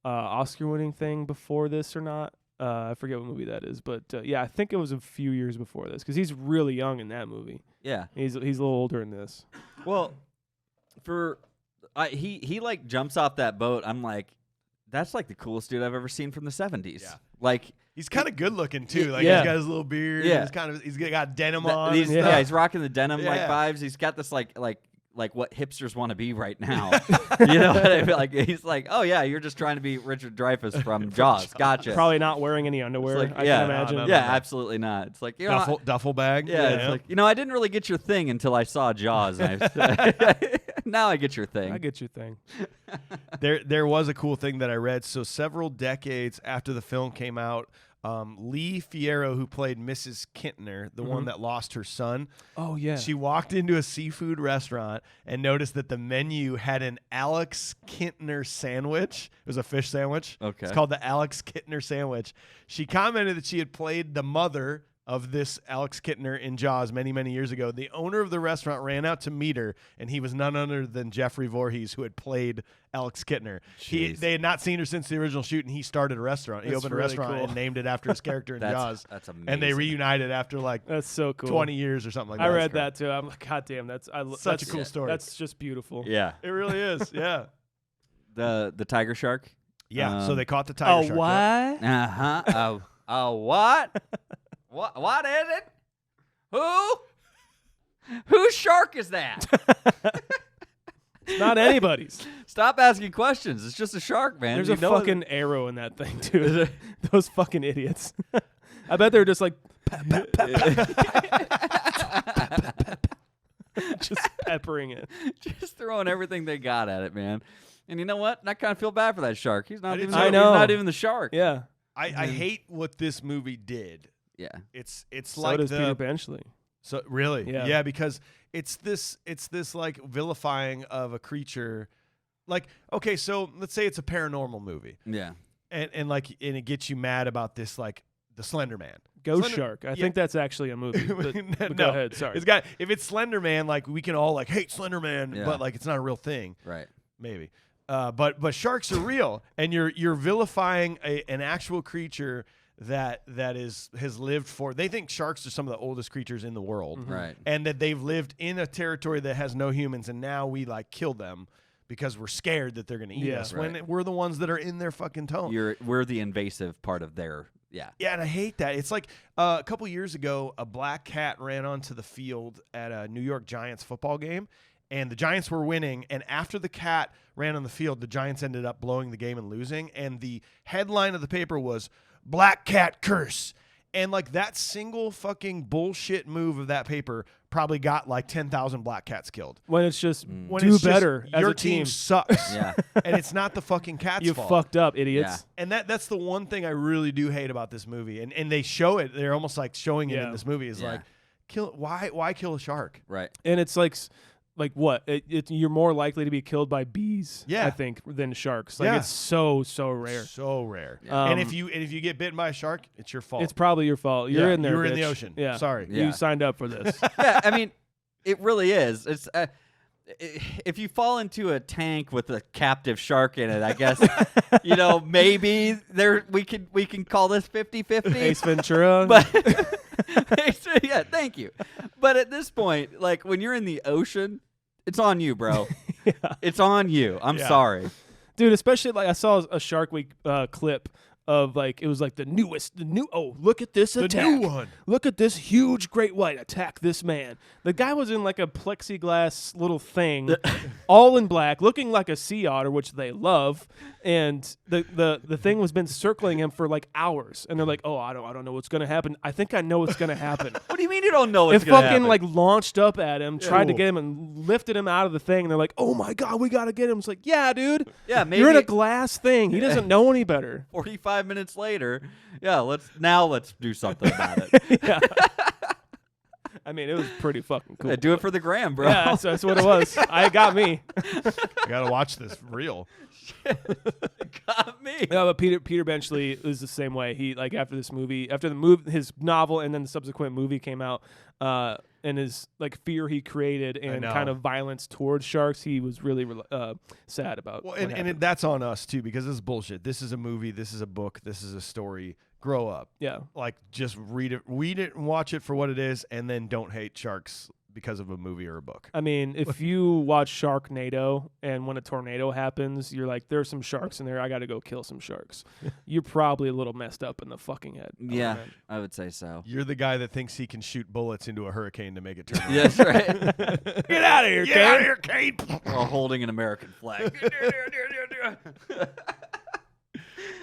Oscar-winning thing before this or not. I forget what movie that is, but yeah, I think it was a few years before this because he's really young in that movie. Yeah. He's a little older in this. Well, he like jumps off that boat. I'm like, that's like the coolest dude I've ever seen from the 70s. Yeah. Like He's kind of good looking too. Like Yeah. he's got his little beard. Yeah. He's got denim on. he's, and yeah. stuff. He's rocking the denim like Yeah. vibes. He's got this like what hipsters want to be right now. You know what I mean? Like he's like, oh yeah, you're just trying to be Richard Dreyfuss from Jaws. Gotcha. Probably not wearing any underwear. It's like, I yeah, can imagine. no. Yeah, absolutely not. It's like, you know, duffel bag. yeah, it's like, you know, I didn't really get your thing until I saw Jaws. And now I get your thing. I get your thing. There was a cool thing that I read. So several decades after the film came out, Lee Fierro, who played Mrs. Kintner, the one that lost her son, Oh yeah. she walked into a seafood restaurant and noticed that the menu had an Alex Kintner sandwich. It was a fish sandwich. Okay. It's called the Alex Kintner sandwich. She commented that she had played the mother of this Alex Kintner in Jaws many, many years ago. The owner of the restaurant ran out to meet her, and he was none other than Jeffrey Voorhees, who had played Alex Kintner. They had not seen her since the original shoot, and he started a restaurant. He That's opened a really restaurant cool. and named it after his character in Jaws. That's amazing. And they reunited after like That's so cool. 20 years or something like that. I read that too. I'm like, God damn, that's Such a cool story. That's just beautiful. Yeah. It really is, yeah. The tiger shark. Yeah, so they caught the tiger shark. what? Uh huh. What? What is it? Whose shark is that? It's not anybody's. Stop asking questions. It's just a shark, man. There's You a know fucking arrow in that thing too. Those fucking idiots. I bet they're just like just peppering it. just throwing everything they got at it, man. And you know what? I kind of feel bad for that shark. He's not I do even. too. I He's know. not even the shark. Yeah. I hate what this movie did. Yeah. It's So like does the Peter Benchley. So really, Yeah. because it's this like vilifying of a creature. Like, okay, so let's say it's a paranormal movie, Yeah. and it gets you mad about this, like the Slender Man. Ghost Slender- Shark. I yeah. think that's actually a movie. But No, go ahead. Sorry. It's got if it's Slender Man, like we can all like hate Slender Man, Yeah. but like it's not a real thing, Right. maybe. But sharks are real, and you're vilifying an actual creature that has lived for. They think sharks are some of the oldest creatures in the world, Right. and that they've lived in a territory that has no humans, and now we like kill them because we're scared that they're going to eat Yeah. us Right. when we're the ones that are in their fucking tone. We're the invasive part of their. Yeah. Yeah, and I hate that. It's like a couple years ago, a black cat ran onto the field at a New York Giants football game, and the Giants were winning. And after the cat ran on the field, the Giants ended up blowing the game and losing. And the headline of the paper was "Black Cat Curse." And like that single fucking bullshit move of that paper probably got like 10,000 black cats killed. when it's just When do it's just, better as your a team. sucks. Yeah. And it's not the fucking cat's You fault. fucked up, idiots. And that's the one thing I really do hate about this movie. And they show it. They're almost like showing it Yeah. in this movie. Is Yeah. like, why kill a shark? Right. And it's like like what? You're more likely to be killed by bees, Yeah. I think, than sharks. Like Yeah. it's so rare. So rare. Yeah. And if you get bitten by a shark, it's your fault. It's probably your fault. You're in there. You were in the bitch. ocean. Yeah. Sorry. Yeah. You signed up for this. Yeah, I mean, it really is. It's if you fall into a tank with a captive shark in it, I guess maybe we can call this 50-50. Ace Ventura. But yeah, thank you. But at this point, like when you're in the ocean, it's on you, bro. Yeah. It's on you. I'm Yeah. sorry. Dude, especially like I saw a Shark Week clip of like it was like the new look at this The attack. new one. Look at this huge great white attack this man. The guy was in like a plexiglass little thing, all in black, looking like a sea otter, which they love. And the thing was been circling him for like hours. And they're like, oh, I don't know what's gonna happen. I think I know what's gonna happen. What do you mean you don't know what's It gonna fucking happen? like launched up at him, tried to Cool. get him and lifted him out of the thing. And they're like, oh my God, we gotta get him. It's like, yeah, dude. Yeah, maybe You're in a glass thing. He doesn't know any better. 45 minutes later. Yeah, let's do something about it. Yeah. I mean, it was pretty fucking cool. Yeah, do it for the gram, bro. Yeah, that's what it was. It got me. You gotta watch this real. Got me. No, but Peter Benchley is the same way. He like after this movie, his novel, and then the subsequent movie came out, and his like fear he created and know. kind of violence towards sharks, he was really sad about. Well, what happened. that's on us too because this is bullshit. This is a movie. This is a book. This is a story. Grow up. Yeah. Like just read it and watch it for what it is, and then don't hate sharks because of a movie or a book. I mean, if you watch Sharknado and when a tornado happens, you're like, there's some sharks in there. I got to go kill some sharks. You're probably a little messed up in the fucking head. Yeah, I would say so. You're the guy that thinks he can shoot bullets into a hurricane to make it turn around. Yes, right. Get out of here, Get out of here, Kane! While holding an American flag.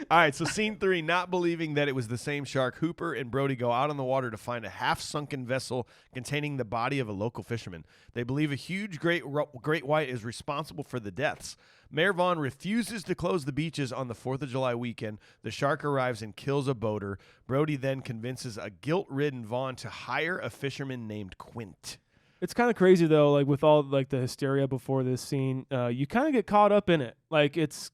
All right, so scene 3, not believing that it was the same shark, Hooper and Brody go out on the water to find a half-sunken vessel containing the body of a local fisherman. They believe a huge great white is responsible for the deaths. Mayor Vaughn refuses to close the beaches on the 4th of July weekend. The shark arrives and kills a boater. Brody then convinces a guilt-ridden Vaughn to hire a fisherman named Quint. It's kind of crazy though, like with all like the hysteria before this scene, you kind of get caught up in it. Like it's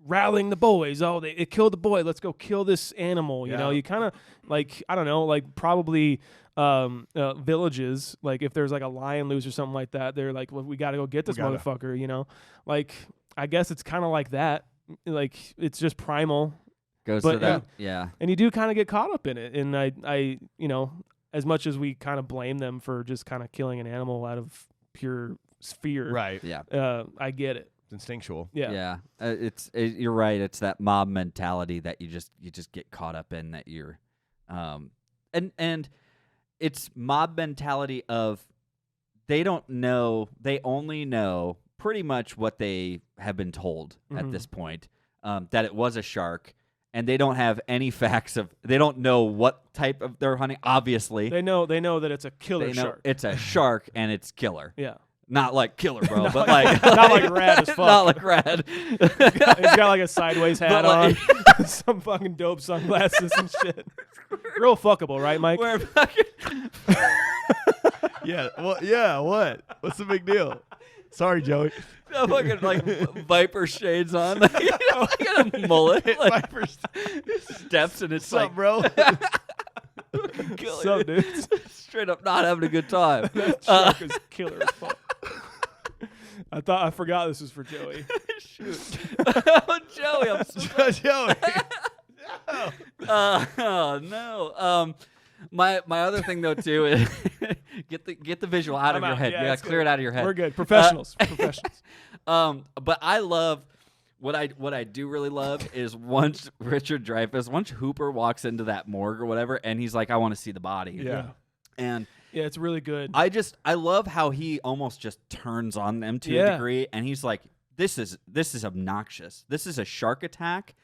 rallying the boys. Oh, it killed the boy. Let's go kill this animal. You know, you kind of like, I don't know, like probably villages. Like if there's like a lion loose or something like that, they're like, well, we got to go get this motherfucker. You know, like I guess it's kind of like that. Like it's just primal. Goes But, to that. Yeah. And you do kind of get caught up in it. And I, you know, as much as we kind of blame them for just kind of killing an animal out of pure fear, Right. Yeah. I get it. It's instinctual. Yeah. Yeah. You're right. It's that mob mentality that you just get caught up in, that you're, and it's mob mentality of they don't know. They only know pretty much what they have been told at this point, that it was a shark. And they don't have any facts they don't know what type of they're hunting. Obviously, They know that it's a killer they know shark. it's a shark and it's killer. Yeah. Not like killer, bro, but like Not like rad as fuck. Not like rad. He's got like a sideways hat But, on, some fucking dope sunglasses and shit. Real fuckable, right, Mike? We're fucking Yeah. Well, yeah. What? What's the big deal? Sorry, Joey. fucking like Viper shades on, like a mullet, like steps, and it's What's like up, bro? What's up, dudes? straight up not having a good time. That shark is killer as fuck. I forgot this was for Joey. Oh, Joey, I'm so Joey. oh no. My other thing though too is get the visual out of I'm your out. head. Yeah, You gotta it's clear good. it out of your head. We're good. Professionals. Professionals. But I love what I do really love is once Hooper walks into that morgue or whatever, and he's like, I want to see the body. Yeah. And Yeah, it's really good. I love how he almost just turns on them to a degree, and he's like, this is obnoxious. This is a shark attack.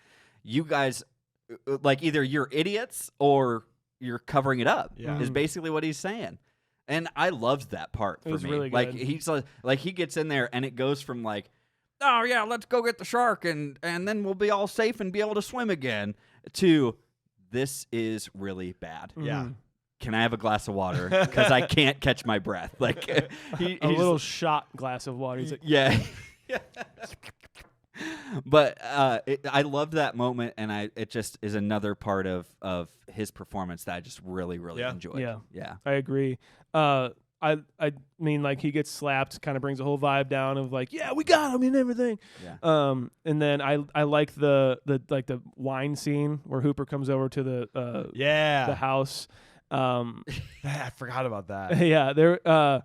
You guys, like, either you're idiots or you're covering it up. Yeah. Is basically what he's saying. And I loved that part for was me. really Like good. he's like he gets in there and it goes from like, oh yeah, let's go get the shark and then we'll be all safe and be able to swim again, to this is really bad. Yeah. can I have a glass of water? Because I can't catch my breath. Like a he's little shot glass of water. He's like, yeah. But I loved that moment, and it just is another part of his performance that I just really, really enjoyed. Yeah. I agree. I mean, like, he gets slapped, kind of brings the whole vibe down of like, yeah, we got him and everything. Yeah. And then I like the wine scene where Hooper comes over to the house. I forgot about that. Yeah, there.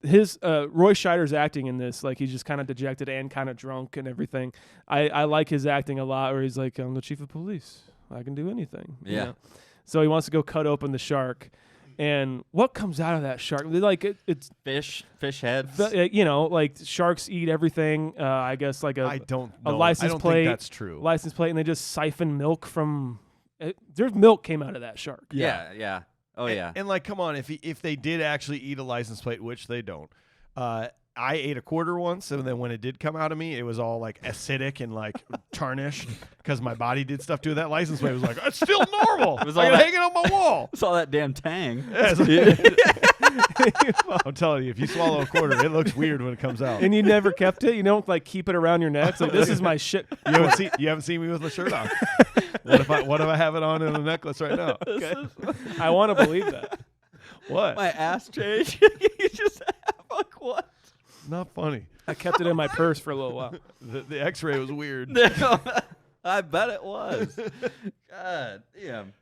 His Roy Scheider's acting in this, like, he's just kind of dejected and kind of drunk and everything. I like his acting a lot, where he's like, I'm the chief of police, I can do anything. Yeah. You know? So he wants to go cut open the shark, and what comes out of that shark? Like it's fish heads. You know, like sharks eat everything. I guess like I don't a know. license I don't plate. think that's true. License plate, and they just siphon milk from. There's milk came out of that shark. Yeah. Oh, yeah. And like, come on, if they did actually eat a license plate, which they don't, I ate a quarter once, and then when it did come out of me, it was all like acidic and like tarnished because my body did stuff to it. That license plate was like, it's still normal. It was all I hang it on my wall. It's all that damn tang. I'm telling you, if you swallow a quarter, it looks weird when it comes out. And you never kept it. You don't like keep it around your neck. It's like, this is my shit. You haven't seen me with my shirt on. What if I have it on in a necklace right now? Okay. I want to believe that. What? My ass change. You just have like what? Not funny. I kept it in my purse for a little while. The X-ray was weird. I bet it was. God damn.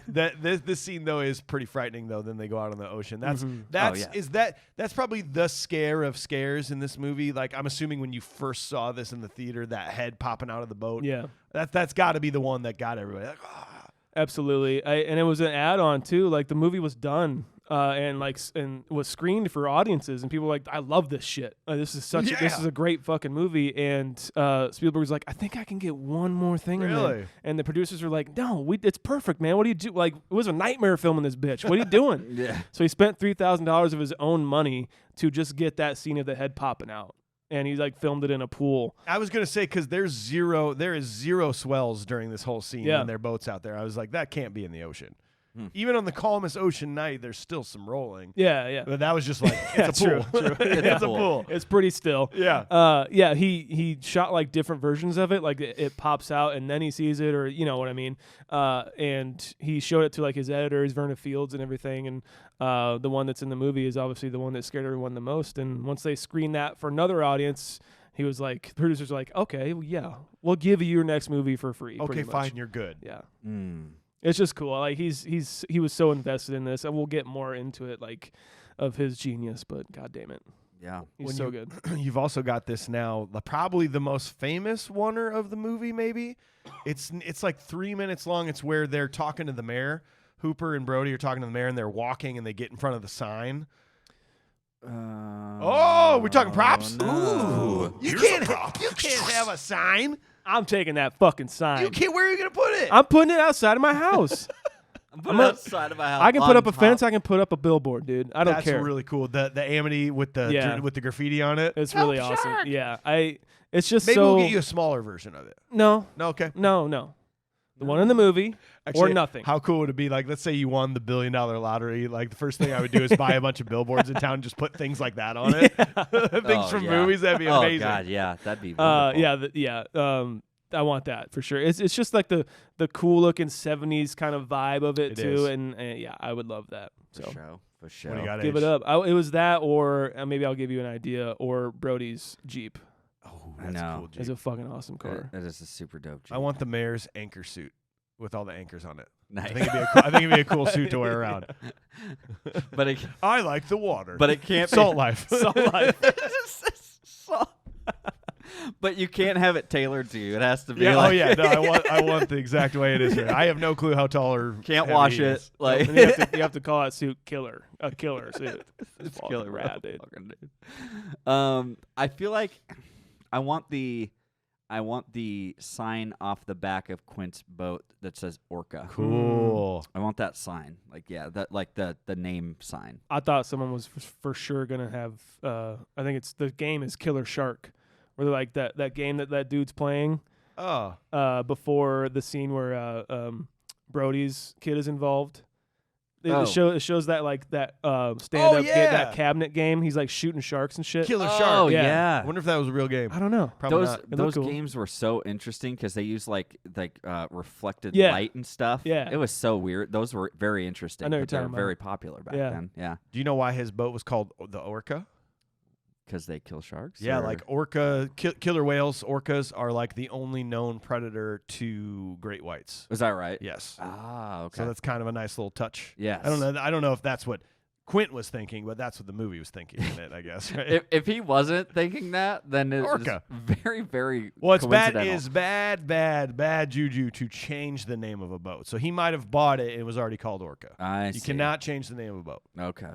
This scene though is pretty frightening though. Then they go out on the ocean. That's Mm-hmm. that's probably the scare of scares in this movie. Like, I'm assuming when you first saw this in the theater, that head popping out of the boat. Yeah, that's got to be the one that got everybody. Like, absolutely. And it was an add-on too. Like, the movie was done. And was screened for audiences, and people were like, I love this shit. This is a great fucking movie. And Spielberg was like, I think I can get one more thing in there. And the producers were like, no, it's perfect, man. What do you do? Like, it was a nightmare filming this bitch. What are you doing? Yeah. So he spent $3,000 of his own money to just get that scene of the head popping out. And he like filmed it in a pool. I was gonna say, because there is zero swells during this whole scene when their boat's out there. I was like, that can't be in the ocean. Even on the calmest ocean night, there's still some rolling. Yeah. But that was just like, it's a pool. True. It's a pool. It's pretty still. Yeah. He shot like different versions of it. Like it pops out and then he sees it, or you know what I mean. And he showed it to like his editors, Verna Fields and everything. And the one that's in the movie is obviously the one that scared everyone the most. And once they screened that for another audience, he was like, the producers were like, okay, well, yeah, we'll give you your next movie for free. Okay, fine, you're good. Yeah. Mm. It's just cool. Like he was so invested in this, and we'll get more into it, like, of his genius. But god damn it, yeah, he's so good. You've also got this now, probably the most famous oneer of the movie. Maybe it's like 3 minutes long. It's where they're talking to the mayor. Hooper and Brody are talking to the mayor, and they're walking, and they get in front of the sign. We're talking props. No. Ooh, you can't have a sign. I'm taking that fucking sign. You can't. Where are you gonna put it? I'm putting it outside of my house. I'm outside of my house. I can put up a fence. I can put up a billboard, dude. I don't care. That's really cool. The Amity with the graffiti on it. It's really awesome. Yeah, it's just maybe so. we'll get you a smaller version of it. No. Okay. No. The one in the movie. Actually, or nothing. How cool would it be? Like, let's say you won the $1 billion lottery. Like, the first thing I would do is buy a bunch of billboards in town and just put things like that on it. Things from movies. That'd be amazing. Oh god, yeah, that'd be wonderful. I want that for sure. It's just like the cool looking 70s kind of vibe of it too, and yeah, I would love that. So for sure. What do you got, give H? it up. It was that, or maybe I'll give you an idea, or Brody's Jeep. Oh, that's a cool Jeep. It's a fucking awesome car. That is a super dope Jeep. I want the mayor's anchor suit with all the anchors on it. Nice. I think it'd be a cool suit to wear around. But I like the water. But it can't be Salt Life. Salt Life. But you can't have it tailored to you. It has to be. Yeah. Like Oh yeah. No, I want the exact way it is here. I have no clue how tall or can't heavy wash he it. is. Like And you have to call that suit killer. A killer suit. it's fucking killer rad, dude. I feel like I want the sign off the back of Quint's boat that says Orca. Cool. I want that sign. Like that like the name sign. I thought someone was for sure gonna have. I think the game is Killer Shark, where they're like that game that dude's playing. Oh. Before the scene where Brody's kid is involved. It shows that like that stand up that cabinet game. He's like shooting sharks and shit. Killer Shark. Oh yeah. I wonder if that was a real game. I don't know. Probably not. Those cool. games were so interesting because they use like reflected Yeah. light and stuff. Yeah. It was so weird. Those were very interesting. I know but you're they were talking very about. popular back Yeah. then. Yeah. Do you know why his boat was called the Orca? Because they kill sharks? Yeah, or- like killer whales, orcas are like the only known predator to great whites. Was that right? Yes. Ah, okay. So that's kind of a nice little touch. Yes. I don't know if that's what Quint was thinking, but that's what the movie was thinking in it, I guess. Right? If he wasn't thinking that, then it's Orca. very, very Well, it's coincidental. bad juju to change the name of a boat. So he might have bought it. It was already called Orca. I You see. cannot change the name of a boat. Okay.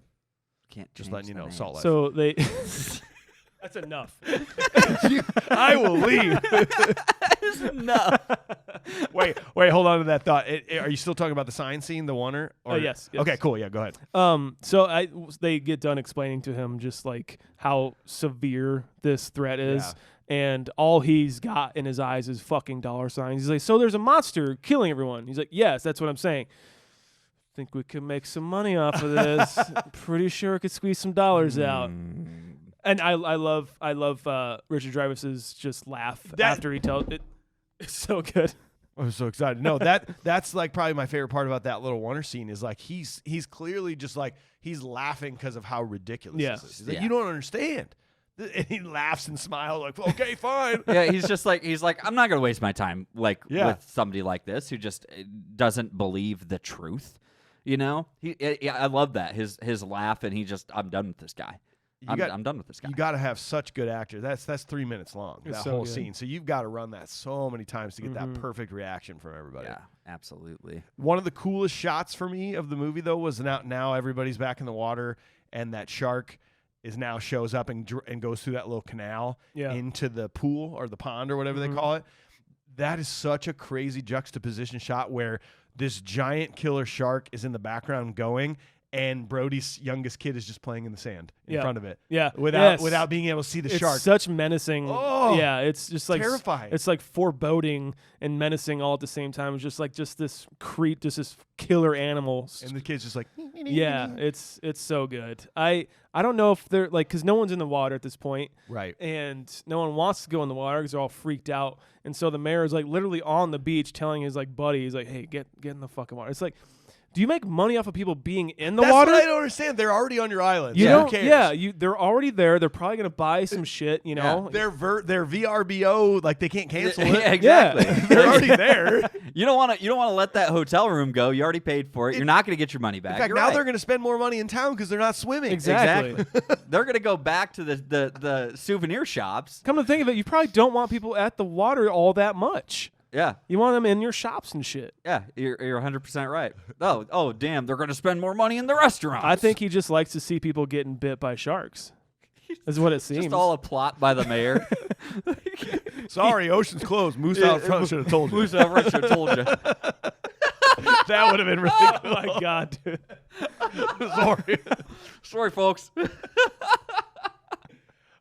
Can't Just change letting you the know, name. Salt Life. So they. That's enough. I will leave. No. Wait, hold on to that thought. Are you still talking about the sign scene, the oneer? Yes. Okay, cool. Yeah, go ahead. So they get done explaining to him just like how severe this threat is. Yeah. And all he's got in his eyes is fucking dollar signs. He's like, so there's a monster killing everyone. He's like, yes, that's what I'm saying. Think we could make some money off of this. Pretty sure I could squeeze some dollars out. And I love Richard Dreyfuss's just laugh after he tells it. It's so good. I was so excited. No, that's like probably my favorite part about that little wonder scene is like he's clearly just like he's laughing because of how ridiculous this is. He's like, you don't understand. And he laughs and smiles like, okay, fine. Yeah, he's like, I'm not gonna waste my time with somebody like this who just doesn't believe the truth. You know, I love that his laugh, and I'm done with this guy. I'm done with this guy. You got to have such good actors. That's 3 minutes long. It's that so whole good. scene. So you've got to run that so many times to get that perfect reaction from everybody. Yeah, absolutely. One of the coolest shots for me of the movie though was now everybody's back in the water, and that shark now shows up and goes through that little canal into the pool or the pond or whatever they call it. That is such a crazy juxtaposition shot where this giant killer shark is in the background going, and Brody's youngest kid is just playing in the sand in front of it. Yeah. Without being able to see the it's shark. Such menacing. Oh, yeah, it's just like terrifying. It's like foreboding and menacing all at the same time. It's just like this this killer animal. And the kid's just like, yeah, it's so good. I don't know if they're like, because no one's in the water at this point, right? And no one wants to go in the water because they're all freaked out. And so the mayor is like literally on the beach telling his like buddy, he's like, hey, get in the fucking water. It's like, do you make money off of people being in the water? That's what I don't understand. They're already on your island. You so don't, who cares? yeah, they're already there. They're probably gonna buy some shit, you know. They're VRBO, like they can't cancel it. Yeah, exactly. Yeah. They're already there. You don't want to let that hotel room go. You already paid for it. You're not going to get your money back. In fact, You're now right. they're going to spend more money in town because they're not swimming. Exactly. They're going to go back to the souvenir shops. Come to think of it, you probably don't want people at the water all that much. Yeah. You want them in your shops and shit. Yeah, you're 100% right. Oh, damn, they're going to spend more money in the restaurants. I think he just likes to see people getting bit by sharks. Is what it seems. Just all a plot by the mayor. Sorry, ocean's closed. Moose out front should have told you. Moose out front should have told you. That would have been really Oh cool. my god, dude. Sorry. Sorry, folks.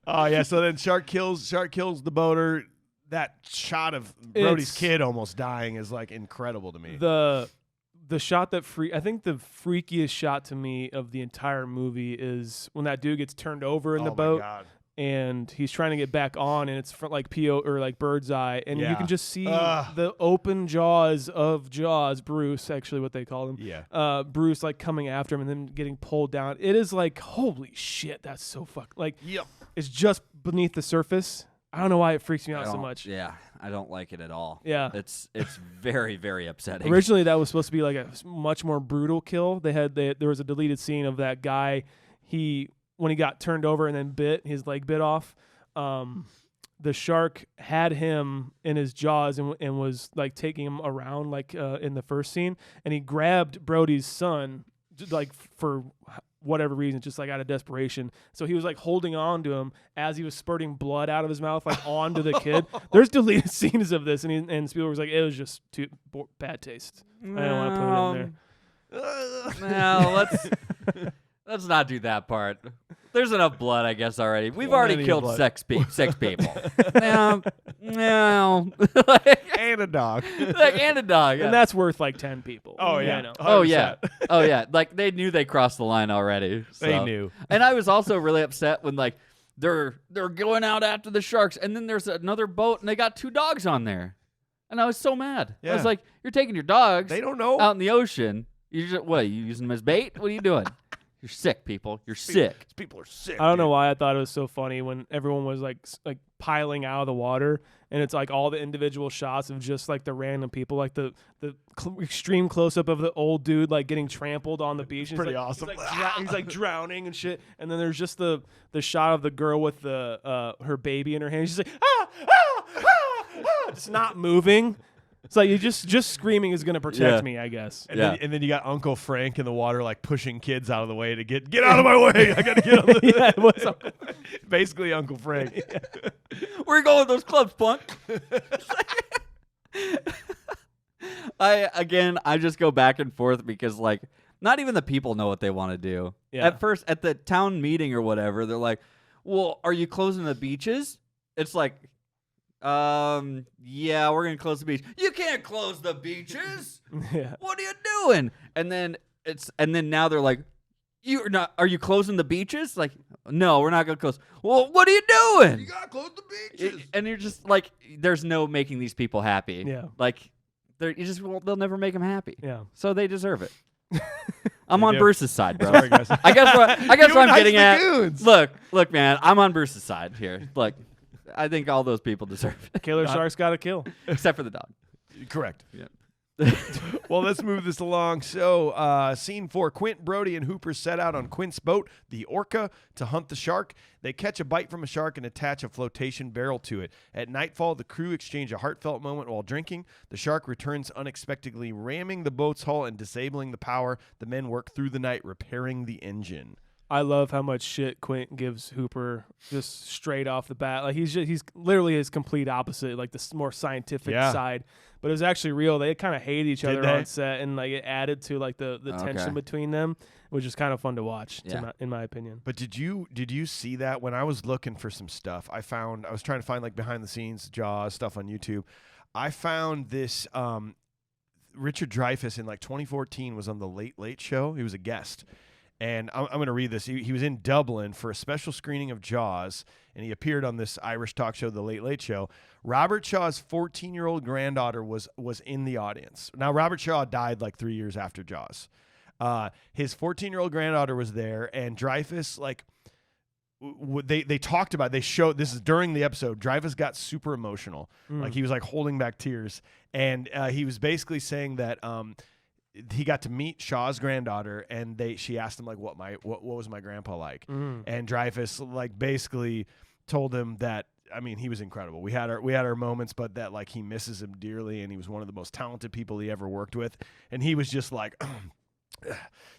Oh yeah. So then Shark kills the boater. That shot of Brody's kid almost dying is like incredible to me. The shot that I think the freakiest shot to me of the entire movie is when that dude gets turned over in the boat. My God. And he's trying to get back on, and it's from like PO or like bird's eye, and you can just see Ugh. the open jaws of Bruce, actually what they call him. Yeah. Bruce like coming after him and then getting pulled down. It is like, holy shit, that's so like. Yep. It's just beneath the surface. I don't know why it freaks me out so much. Yeah, I don't like it at all. Yeah. It's very, very upsetting. Originally, that was supposed to be like a much more brutal kill. There was a deleted scene of that guy. When he got turned over and then his leg bit off, the shark had him in his jaws and was like taking him around like in the first scene, and he grabbed Brody's son just, like for whatever reason, just like out of desperation. So he was like holding on to him as he was spurting blood out of his mouth, like onto the kid. There's deleted scenes of this, and Spielberg was like, it was just too bad taste. I don't want to put it in there. Now Let's not do that part. There's enough blood, I guess, already. We've Plenty already of killed blood. six people. No. Like, And a dog. and a dog. Yeah. And that's worth like 10 people. Oh, yeah. I know. Oh yeah, oh yeah. Like they knew they crossed the line already. They so. knew. And I was also really upset when like they're going out after the sharks, and then there's another boat, and they got 2 dogs on there, and I was so mad. I Yeah. was like, "You're taking your dogs They don't know. out in the ocean. You just what? Are you using them as bait? What are you doing? You're sick, people. You're sick." These people are sick. I don't know dude. why I thought it was so funny when everyone was like piling out of the water, and it's like all the individual shots of just like the random people, like the extreme close up of the old dude like getting trampled on the beach. And Pretty he's like, awesome. He's like drowning and shit, and then there's just the shot of the girl with the her baby in her hand. She's like just not moving. It's like you just screaming is gonna protect me, I guess. And then you got Uncle Frank in the water, like pushing kids out of the way to get out of my way. I gotta get on the Yeah, it was Uncle basically Uncle Frank. Where you going with those clubs, punk? I just go back and forth because like not even the people know what they want to do. Yeah. At first, at the town meeting or whatever, they're like, "Well, are you closing the beaches?" It's like, yeah, we're gonna close the beach. You can't close the beaches. Yeah. What are you doing? And then now they're like, "You're not. Are you closing the beaches?" Like, no, we're not gonna close. Well, what are you doing? You gotta close the beaches. And you're just like, there's no making these people happy. Yeah. Like, they'll never make them happy. Yeah. So they deserve it. I'm They on do. Bruce's side, bro. Sorry, guys. I guess what You and I'm Ice getting at. Lagoons. Look, man, I'm on Bruce's side here. Look, I think all those people deserve it, Killer sharks got to kill. except for the dog. Correct. Yeah. Well, let's move this along. So, scene 4, Quint, Brody, and Hooper set out on Quint's boat, the Orca, to hunt the shark. They catch a bite from a shark and attach a flotation barrel to it. At nightfall, the crew exchange a heartfelt moment while drinking. The shark returns unexpectedly, ramming the boat's hull and disabling the power. The men work through the night, repairing the engine. I love how much shit Quint gives Hooper just straight off the bat. Like he's literally his complete opposite, like the more scientific Yeah. side. But it was actually real. They kind of hated each other they? on set, and like it added to like the tension Okay. between them, which is kind of fun to watch, Yeah. in my opinion. But did you see that when I was looking for some stuff? I was trying to find like behind the scenes Jaws stuff on YouTube. I found this Richard Dreyfuss in like 2014 was on the Late Late Show. He was a guest. And I'm going to read this. He was in Dublin for a special screening of Jaws, and he appeared on this Irish talk show, The Late Late Show. Robert Shaw's 14-year-old granddaughter was in the audience. Now, Robert Shaw died like 3 years after Jaws. His 14-year-old granddaughter was there, and Dreyfuss, like, they talked about it. They showed, this is during the episode, Dreyfuss got super emotional. Like, he was like holding back tears. And he was basically saying that he got to meet Shaw's granddaughter, and she asked him like what was my grandpa like, and Dreyfuss like basically told him that, I mean, he was incredible. We had our moments, but that like he misses him dearly, and he was one of the most talented people he ever worked with, and he was just like,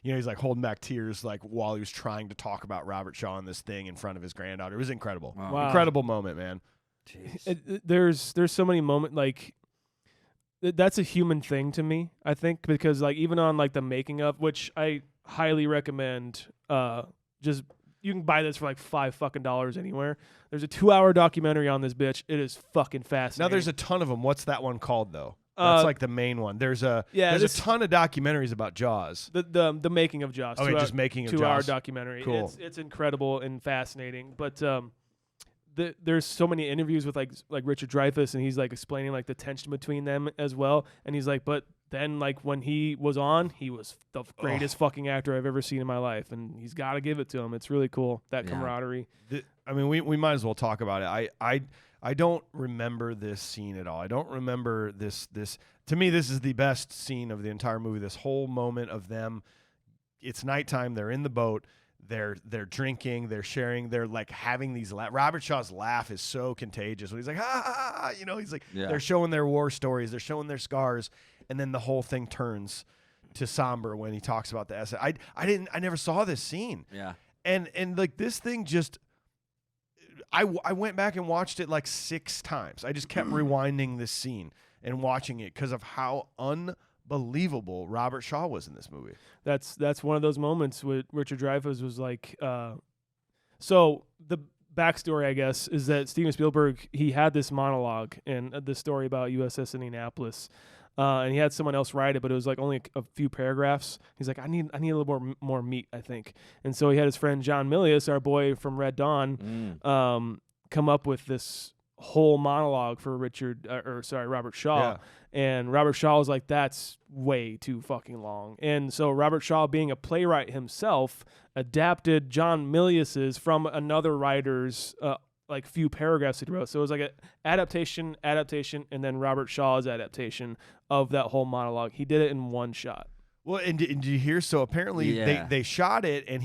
he's like holding back tears like while he was trying to talk about Robert Shaw and this thing in front of his granddaughter. It was incredible, Wow. incredible moment, man. There's so many moments like. That's a human thing to me, I think, because like even on like the making of, which I highly recommend, just you can buy this for like $5 anywhere. There's a 2-hour documentary on this bitch. It is fucking fascinating. Now there's a ton of them. What's that one called though? That's like the main one. There's a ton of documentaries about Jaws. The making of Jaws. Okay, just making of 2-hour Jaws. documentary. Cool. It's incredible and fascinating, but there's so many interviews with like Richard Dreyfuss, and he's like explaining like the tension between them as well. And he's like, but then like when he was on, he was the greatest fucking actor I've ever seen in my life, and he's got to give it to him. It's really cool, that camaraderie. I mean, we might as well talk about it. I don't remember this scene at all. I don't remember this. To me, this is the best scene of the entire movie. This whole moment of them. It's nighttime. They're in the boat. They're drinking, they're sharing, they're like having these Robert Shaw's laugh is so contagious. When he's like, ha, ha, ha, he's like, they're showing their war stories, they're showing their scars, and then the whole thing turns to somber when he talks about the essay. I never saw this scene. Yeah. And like this thing just, I went back and watched it like 6 times. I just kept rewinding this scene and watching it because of how unbelievable Robert Shaw was in this movie. That's one of those moments with Richard Dreyfuss was like, so the backstory, I guess, is that Steven Spielberg, he had this monologue and the story about USS Indianapolis, and he had someone else write it, but it was like only a few paragraphs. He's like, I need a little more meat, I think. And so he had his friend John Milius, our boy from Red Dawn, come up with this whole monologue for Robert Shaw. Yeah. And Robert Shaw was like, that's way too fucking long. And so Robert Shaw, being a playwright himself, adapted John Milius's from another writer's like few paragraphs he wrote. So it was like an adaptation, and then Robert Shaw's adaptation of that whole monologue. He did it in one shot. Well, and did you hear? So apparently they shot it, and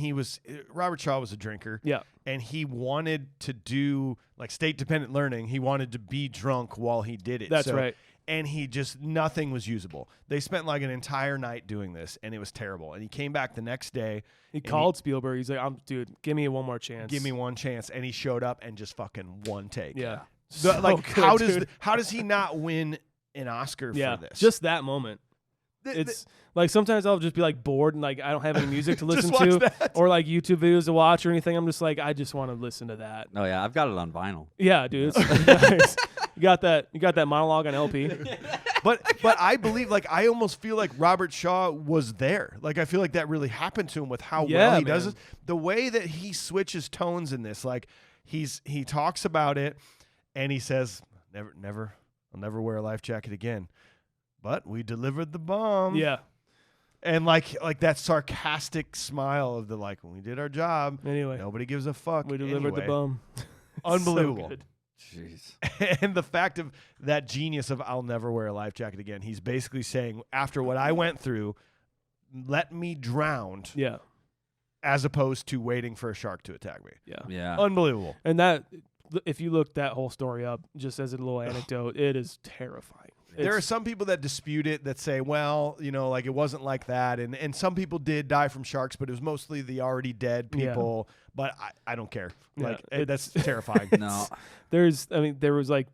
Robert Shaw was a drinker. Yeah. And he wanted to do like state-dependent learning. He wanted to be drunk while he did it. That's right. And nothing was usable. They spent like an entire night doing this, and it was terrible. And he came back the next day. He called Spielberg. He's like, dude, give me one more chance. Give me one chance. And he showed up and just fucking one take. Yeah. How does he not win an Oscar for this? Just that moment. It's like sometimes I'll just be like bored and like I don't have any music to listen watch to that. or like YouTube videos to watch or anything. I'm just like, I just want to listen to that. Oh yeah, I've got it on vinyl. Yeah, dude. It's nice. You got that monologue on LP. But I believe, like, I almost feel like Robert Shaw was there. Like, I feel like that really happened to him with how well he does it. The way that he switches tones in this, like, he talks about it and he says, I'll never wear a life jacket again. But we delivered the bomb. Yeah. And like that sarcastic smile of the like, we did our job. Anyway. Nobody gives a fuck. We delivered the bomb. Unbelievable. So Jeez. And the fact of that genius of I'll never wear a life jacket again, he's basically saying, after what I went through, let me drown. Yeah. As opposed to waiting for a shark to attack me. Yeah. Yeah. Unbelievable. And that, if you look that whole story up, just as a little anecdote, it is terrifying. There are some people that dispute it, that say, well, like it wasn't like that. And some people did die from sharks, but it was mostly the already dead people. Yeah. But I don't care. Yeah, like that's terrifying. No. There was like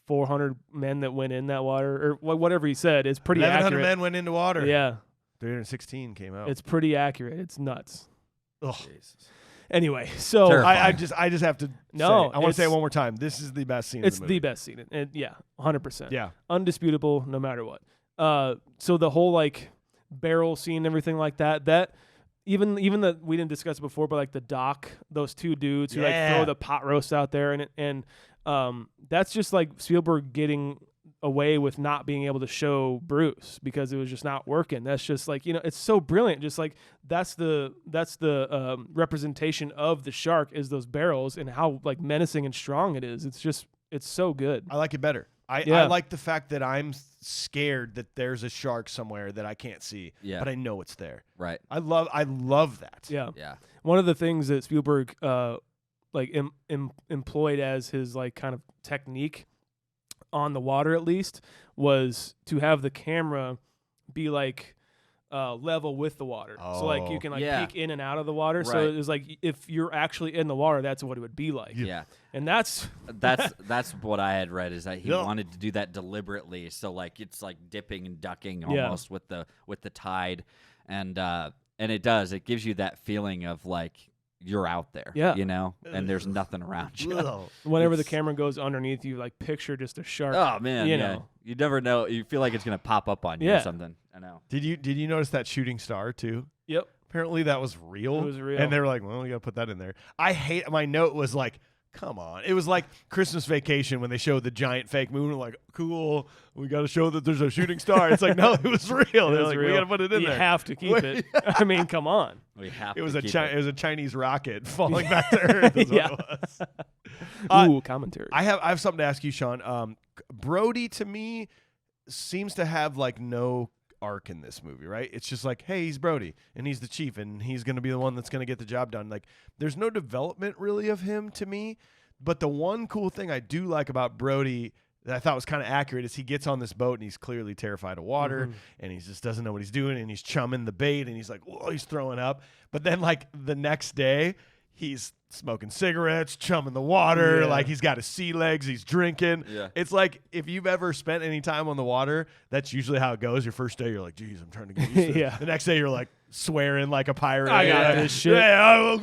400 men that went in that water, or whatever he said. It's pretty 1,100 accurate. men went into water. Yeah. 316 came out. It's pretty accurate. It's nuts. Ugh. Jesus. Anyway, so I just have to I want to say it one more time. This is the best scene. It's in the movie. the best scene, and yeah, 100%. Yeah, undisputable, no matter what. So the whole like barrel scene, everything like that. That even that we didn't discuss it before, but like the dock, those two dudes who like throw the pot roast out there, and that's just like Spielberg getting away with not being able to show Bruce because it was just not working. That's just like, it's so brilliant. Just like that's the representation of the shark is those barrels and how like menacing and strong it is. It's so good. I like it better. I like the fact that I'm scared that there's a shark somewhere that I can't see, but I know it's there. Right. I love that. Yeah. Yeah. One of the things that Spielberg employed as his like kind of technique on the water, at least, was to have the camera be like level with the water. So like you can like peek in and out of the water. Right. So it was like if you're actually in the water, that's what it would be like. Yeah. And that's what I had read, is that he wanted to do that deliberately. So like it's like dipping and ducking almost with the tide, and it does. It gives you that feeling of like you're out there, and there's nothing around you. Whenever the camera goes underneath you, like picture just a shark. Oh man, you never know. You feel like it's gonna pop up on you or something. I know. Did you notice that shooting star too? Yep. Apparently that was real. It was real. And they were like, well, we gotta put that in there. My note was like, come on. It was like Christmas Vacation when they showed the giant fake moon. We're like, cool, we got to show that there's a shooting star. It's like, no, it was real. They're like, we got to put it in there. You have to keep it. I mean, come on. We have it was to keep it. It was a Chinese rocket falling back to Earth. Is what it was. Ooh, commentary. I have something to ask you, Shaun. Brody, to me, seems to have like no arc in this movie, right? It's just like, hey, he's Brody and he's the chief and he's going to be the one that's going to get the job done. Like, there's no development really of him to me. But the one cool thing I do like about Brody that I thought was kind of accurate is he gets on this boat and he's clearly terrified of water and he just doesn't know what he's doing and he's chumming the bait and he's like, whoa, he's throwing up. But then like the next day he's smoking cigarettes, chumming the water, Yeah. like he's got his sea legs, he's drinking. Yeah. It's like if you've ever spent any time on the water, that's usually how it goes. Your first day, you're like, geez, I'm trying to get used to it. Yeah. The next day, you're like swearing like a pirate. I got this shit. Yeah,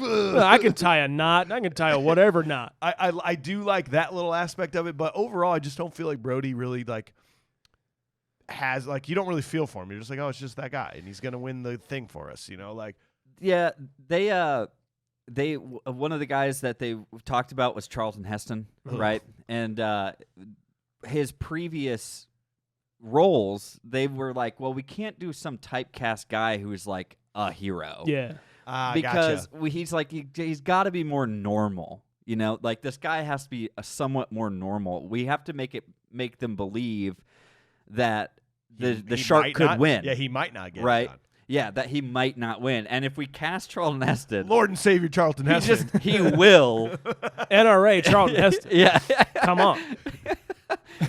I can tie a knot. I can tie a whatever knot. I do like that little aspect of it, but overall, I just don't feel like Brody really like has like you don't really feel for him. You're just like, oh, it's just that guy, and he's gonna win the thing for us, you know, like. Yeah, they one of the guys that they talked about was Charlton Heston, right? And his previous roles, they were like, well, we can't do some typecast guy who's like a hero. Yeah. Because Gotcha. he's like he's got to be more normal, you know. Like this guy has to be a somewhat more normal. We have to make them believe that the He shark might could not- win. Yeah, he might not get it right. done. Yeah, that he might not win. And if we cast Charlton Heston, Lord and Savior Charlton Heston. he will. NRA, Charlton Heston. Yeah. Come on.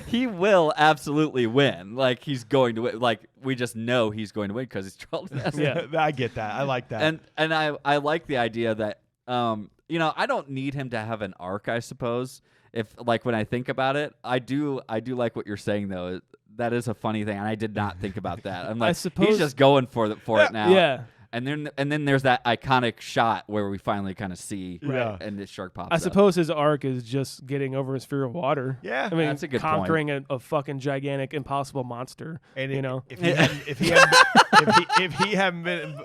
He will absolutely win. Like he's going to win. Like we just know he's going to win because he's Charlton Heston. Yeah. I get that. I like that. And I like the idea that you know, I don't need him to have an arc, I suppose. If like when I think about it, I do like what you're saying though. That is a funny thing, and I did not think about that. I'm like, suppose- he's just going for it now. Yeah. And then there's that iconic shot where we finally kind of see, Right. and this shark pops I up. suppose his arc is just getting over his fear of water. Yeah. I mean, That's a good conquering a fucking gigantic, impossible monster. And you know, if he hadn't been,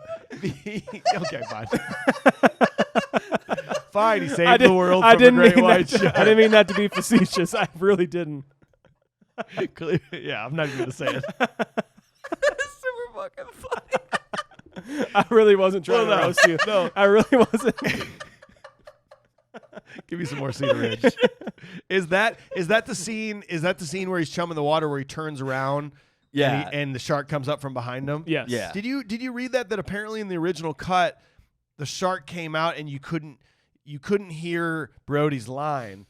okay, fine. Fine, he saved the world from a great white shark. I didn't mean that to be facetious. I really didn't. Yeah, I'm not even gonna say it. super fucking funny. I really wasn't trying Well, to no. roast you. No. I really wasn't. Give me some more Cedar Ridge. Is that the scene? Is that the scene where he's chumming the water, where he turns around? Yeah. and the shark comes up from behind him. Yes. Yeah. Did you read that apparently in the original cut, the shark came out and you couldn't hear Brody's line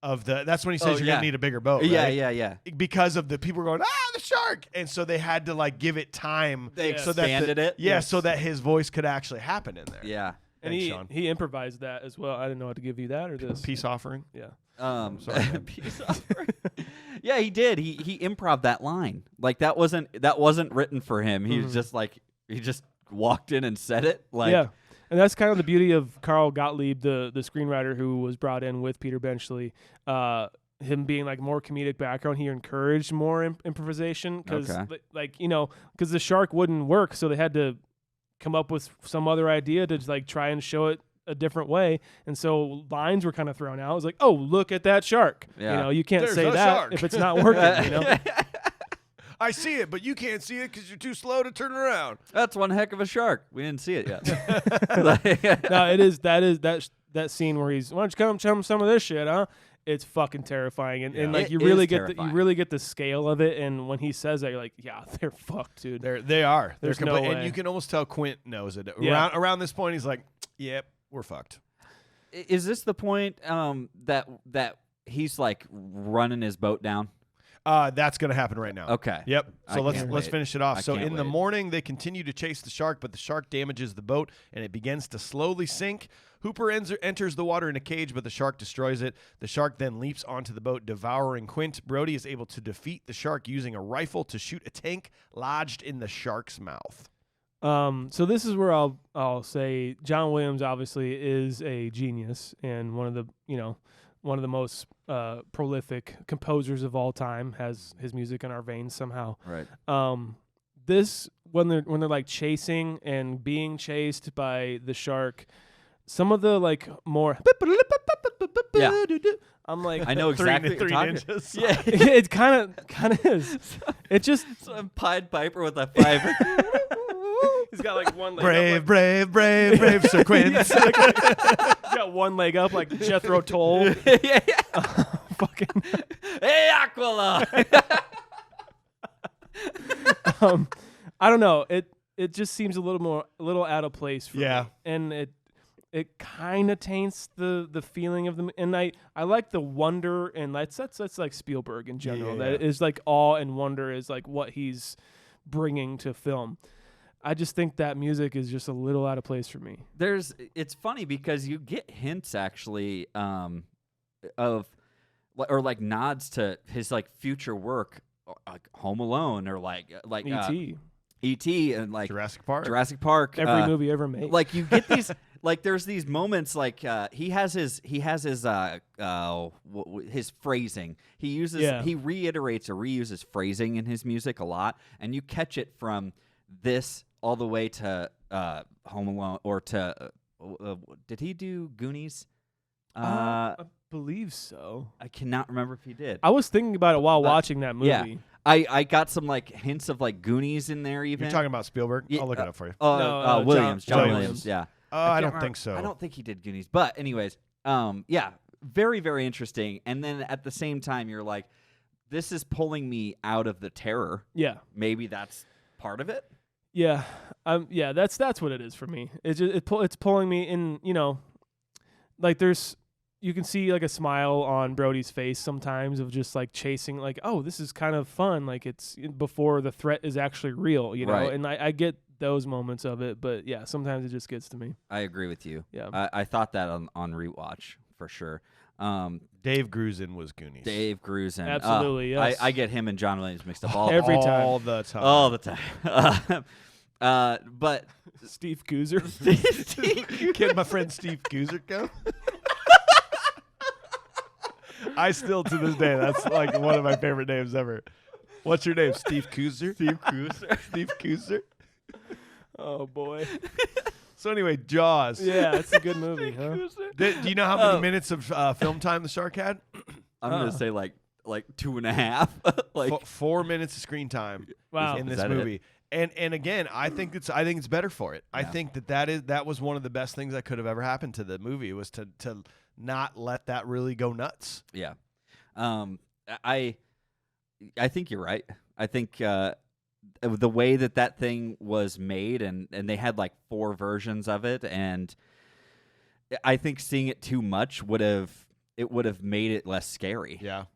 of the. That's when he says you're yeah. gonna need a bigger boat. Yeah, right? yeah. Because of the people going, the shark, and so they had to like give it time. They so that expanded it. Yeah, Yes. so that his voice could actually happen in there. Yeah. And Thanks, he Shaun. he improvised that as well. I didn't know how to give you that or this. Peace offering. Yeah. Sorry, man. Peace offering. Yeah, he did. He improv that line. Like that wasn't written for him. He was just like he just walked in and said it. Like Yeah. And that's kind of the beauty of Carl Gottlieb, the screenwriter who was brought in with Peter Benchley. Him being like more comedic background, he encouraged more improvisation because, Okay. because the shark wouldn't work, so they had to come up with some other idea to like try and show it a different way. And so lines were kind of thrown out. It was like, oh, look at that shark. Yeah. You can't There's say a that shark. if it's not working. I see it, but you can't see it because you're too slow to turn around. that's one heck of a shark. We didn't see it yet. No, that scene where he's, why don't you come chum some of this shit, huh? It's fucking terrifying, and like It you really is get terrifying. you really get the scale of it. And when he says that, you're like, yeah, they're fucked, dude. They are. They're There's no complete, way. and you can almost tell Quint knows it. Yeah. Around this point, he's like, "Yep, we're fucked." Is this the point that he's like running his boat down? That's going to happen right now. Okay. Yep. So I let's can't let's wait. finish it off. I So can't in the wait. morning, they continue to chase the shark, but the shark damages the boat and it begins to slowly sink. Hooper enters the water in a cage, but the shark destroys it. The shark then leaps onto the boat, devouring Quint. Brody is able to defeat the shark using a rifle to shoot a tank lodged in the shark's mouth. So this is where I'll say John Williams obviously is a genius and one of the most prolific composers of all time. Has his music in our veins somehow. Right. This when they're like chasing and being chased by the shark, some of the like more Yeah. I'm like I know exactly what Three you're talking. ninjas. Yeah. it kind of is. It just Some Pied Piper with a 5. he's got like one leg Brave, up, brave, brave, brave Sir Quint. he's got one leg up like Jethro Tull. yeah. Fucking Hey, Aquila. I don't know. It just seems a little out of place for Yeah. me. And it kind of taints the feeling of them. And I like the wonder, and that's like Spielberg in general. Yeah. That is like awe and wonder is like what he's bringing to film. I just think that music is just a little out of place for me. It's funny because you get hints actually of or like nods to his like future work, like Home Alone or like E.T. E.T. and like Jurassic Park. Every movie ever made. Like you get these like there's these moments like he has his phrasing. He reiterates or reuses phrasing in his music a lot, and you catch it from this all the way to Home Alone or to did he do Goonies? I believe so. I cannot remember if he did. I was thinking about it while watching that movie. Yeah. I got some like hints of like Goonies in there even. You're talking about Spielberg? Yeah, I'll look it up for you. Williams. John Williams. Williams. Yeah. I don't think so. I don't think he did Goonies. But anyways, yeah, very, very interesting. And then at the same time, you're like, this is pulling me out of the terror. Yeah. Maybe that's part of it. Yeah. Yeah, that's what it is for me. It's pulling me in, like you can see like a smile on Brody's face sometimes of just like chasing, like, oh, this is kind of fun. Like it's before the threat is actually real, Right. And I get those moments of it, but yeah, sometimes it just gets to me. I agree with you. Yeah. I thought that on rewatch for sure. Dave Grusin was Goonies. Dave Grusin. Absolutely, yes. I get him and John Williams mixed up all Every time. All the time. All the time. But Steve Gooser. Can my friend Steve Gooser come? I still, to this day, that's like one of my favorite names ever. What's your name? Steve Gooser? Steve Gooser? Steve Gooser? Oh, boy. So anyway, Jaws. Yeah, it's a good movie, huh? Do you know how many minutes of film time the shark had? I'm gonna say like 2.5. like 4 minutes of screen time. Wow. In Is this that movie. And again, I think it's better for it. I think that was one of the best things that could have ever happened to the movie was to not let that really go nuts. Yeah. I think you're right. I think the way that thing was made and they had like 4 versions of it, and I think seeing it too much would have made it less scary. Yeah.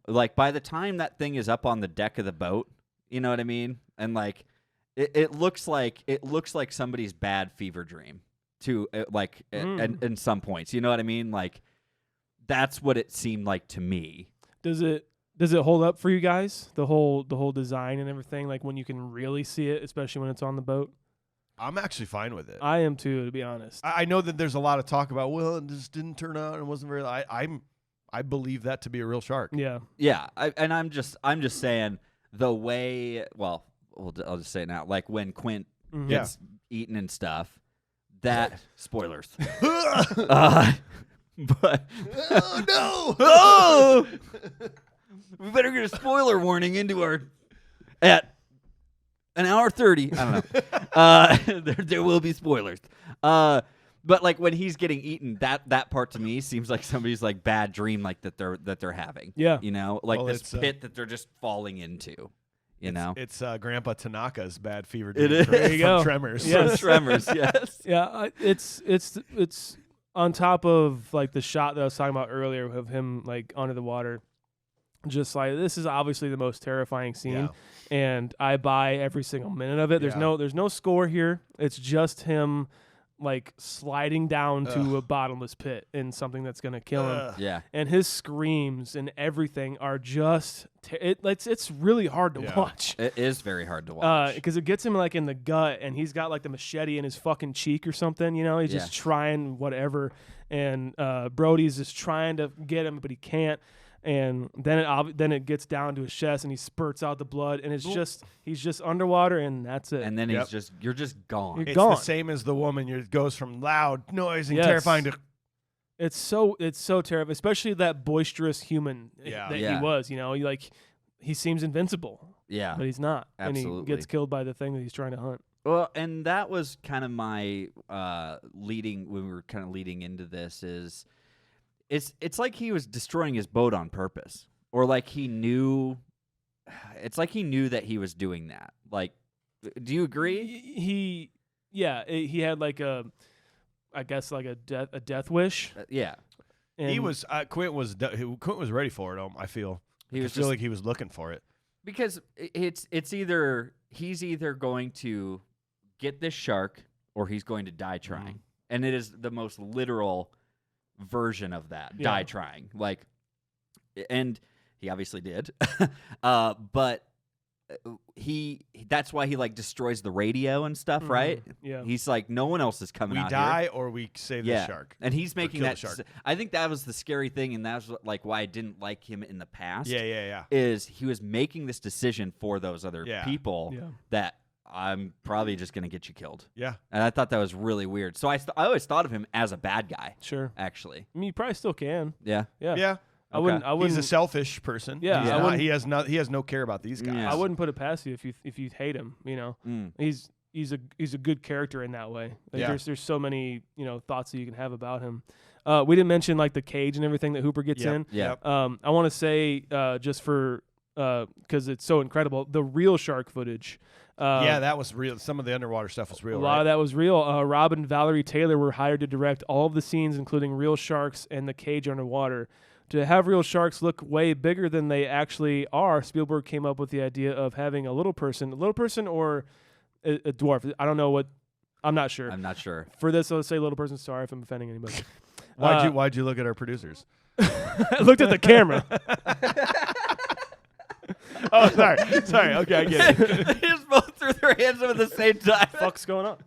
Like by the time that thing is up on the deck of the boat, you know what I mean? And like it looks like somebody's bad fever dream to in some points. You know what I mean? Like that's what it seemed like to me. Does it hold up for you guys? The whole design and everything, like when you can really see it, especially when it's on the boat? I'm actually fine with it. I am too, to be honest. I know that there's a lot of talk about, well, it just didn't turn out and it wasn't very. I believe that to be a real shark. Yeah. Yeah, I'm just saying the way. Well, I'll just say it now. Like when Quint gets eaten and stuff. That spoilers. But oh no! Oh, we better get a spoiler warning into our at an hour 30. I don't know. There will be spoilers. But like when he's getting eaten, that part to me seems like somebody's like bad dream, like that they're having. Yeah. Like Well, this pit that they're just falling into. It's Grandpa Tanaka's bad fever dream. It is. There you from go. Tremors. Yes. Tremors. Yes. Yeah, it's on top of like the shot that I was talking about earlier of him like under the water. Just like this is obviously the most terrifying scene, and I buy every single minute of it. There's no score here. It's just him like sliding down to a bottomless pit in something that's gonna kill him. Yeah. And his screams and everything are just it's really hard to watch. It is very hard to watch. Because it gets him like in the gut, and he's got like the machete in his fucking cheek or something. He's just trying whatever, and Brody's just trying to get him, but he can't. And then it gets down to his chest, and he spurts out the blood, and he's just underwater, and that's it. And then you're just gone. It's gone. the same as the woman. It goes from loud noise and terrifying to. It's so terrible, especially that boisterous human that he was. He seems invincible. Yeah, but he's not. Absolutely. And he gets killed by the thing that he's trying to hunt. Well, and that was kind of my leading when we were kind of leading into this is. It's like he was destroying his boat on purpose, or like he knew. It's like he knew that he was doing that. Like, do you agree? He had like I guess like a death wish. Yeah, And He was Quint was ready for it. I feel like he was looking for it because it's either he's either going to get this shark or he's going to die trying. And it is the most literal version of that, die trying. Like, and he obviously did. But that's why he like destroys the radio and stuff, right? Yeah. He's like, no one else is coming We out die here. or we save the shark. And he's making kill that the shark. I think that was the scary thing, and that's like why I didn't like him in the past. Yeah. Is he was making this decision for those other people that I'm probably just going to get you killed. Yeah. And I thought that was really weird. So I always thought of him as a bad guy. Sure. Actually. I mean, you probably still can. Yeah. Yeah. I wouldn't. He's a selfish person. Yeah, He's I not- wouldn't- he has no care about these guys. Yeah. I wouldn't put it past you if you hate him. He's a good character in that way. Like, Yeah. There's so many thoughts that you can have about him. We didn't mention like the cage and everything that Hooper gets in. Yeah. I want to say just for because it's so incredible, the real shark footage. That was real. Some of the underwater stuff was real. A lot of that was real. Rob and Valerie Taylor were hired to direct all of the scenes, including real sharks and the cage underwater. To have real sharks look way bigger than they actually are, Spielberg came up with the idea of having a little person or a dwarf. I don't know what. I'm not sure. I'm not sure. For this, I'll say little person. Sorry if I'm offending anybody. Why'd you look at our producers? I looked at the camera. Oh, sorry. Okay, I get it. They just both threw their hands up at the same time. Fuck's going on?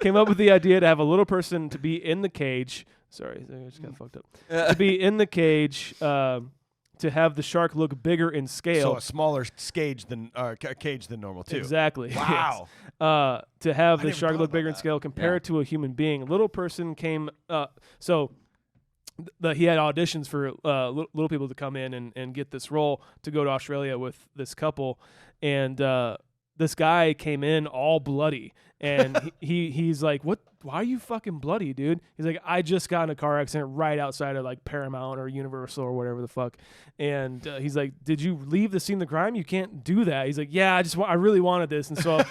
Came up with the idea to have a little person to be in the cage. Sorry, I just got fucked up. To be in the cage, to have the shark look bigger in scale. So a smaller cage than normal too. Exactly. Wow. Yes. To have the never shark thought look about bigger in that. scale compared to a human being. Little person came. So he had auditions for little people to come in and get this role to go to Australia with this couple, and this guy came in all bloody, and he's like, "What? Why are you fucking bloody, dude?" He's like, "I just got in a car accident right outside of like Paramount or Universal or whatever the fuck," and he's like, "Did you leave the scene of the crime? You can't do that." He's like, "Yeah, I really wanted this, and so."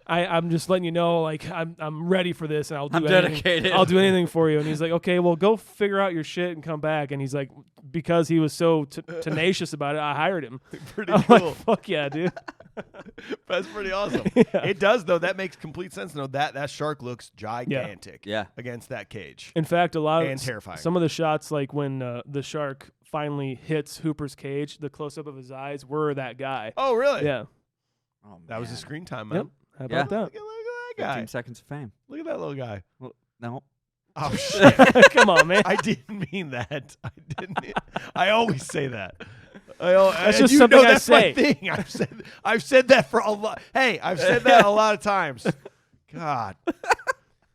I'm just letting you know, like I'm ready for this, and I'll do anything. dedicated. I'll do anything for you. And he's like, okay, well, go figure out your shit and come back. And he's like, because he was so tenacious about it, I hired him. Pretty I'm cool. like, fuck yeah, dude. That's pretty awesome. Yeah. It does though. That makes complete sense. No, that shark looks gigantic. Yeah. Against that cage. In fact, a lot And of terrifying. some of the shots, like when the shark finally hits Hooper's cage, the close up of his eyes were that guy. Oh, really? Yeah. Oh, That was the man. screen time, man. Yep. How about Look at that guy. 15 seconds of fame. Look at that little guy. Well, no. Oh shit! that? Come on, man. I didn't mean that. I always say that. That's just you something know I that's say. My thing. I've said that for a lot. Hey, I've said that a lot of times. God,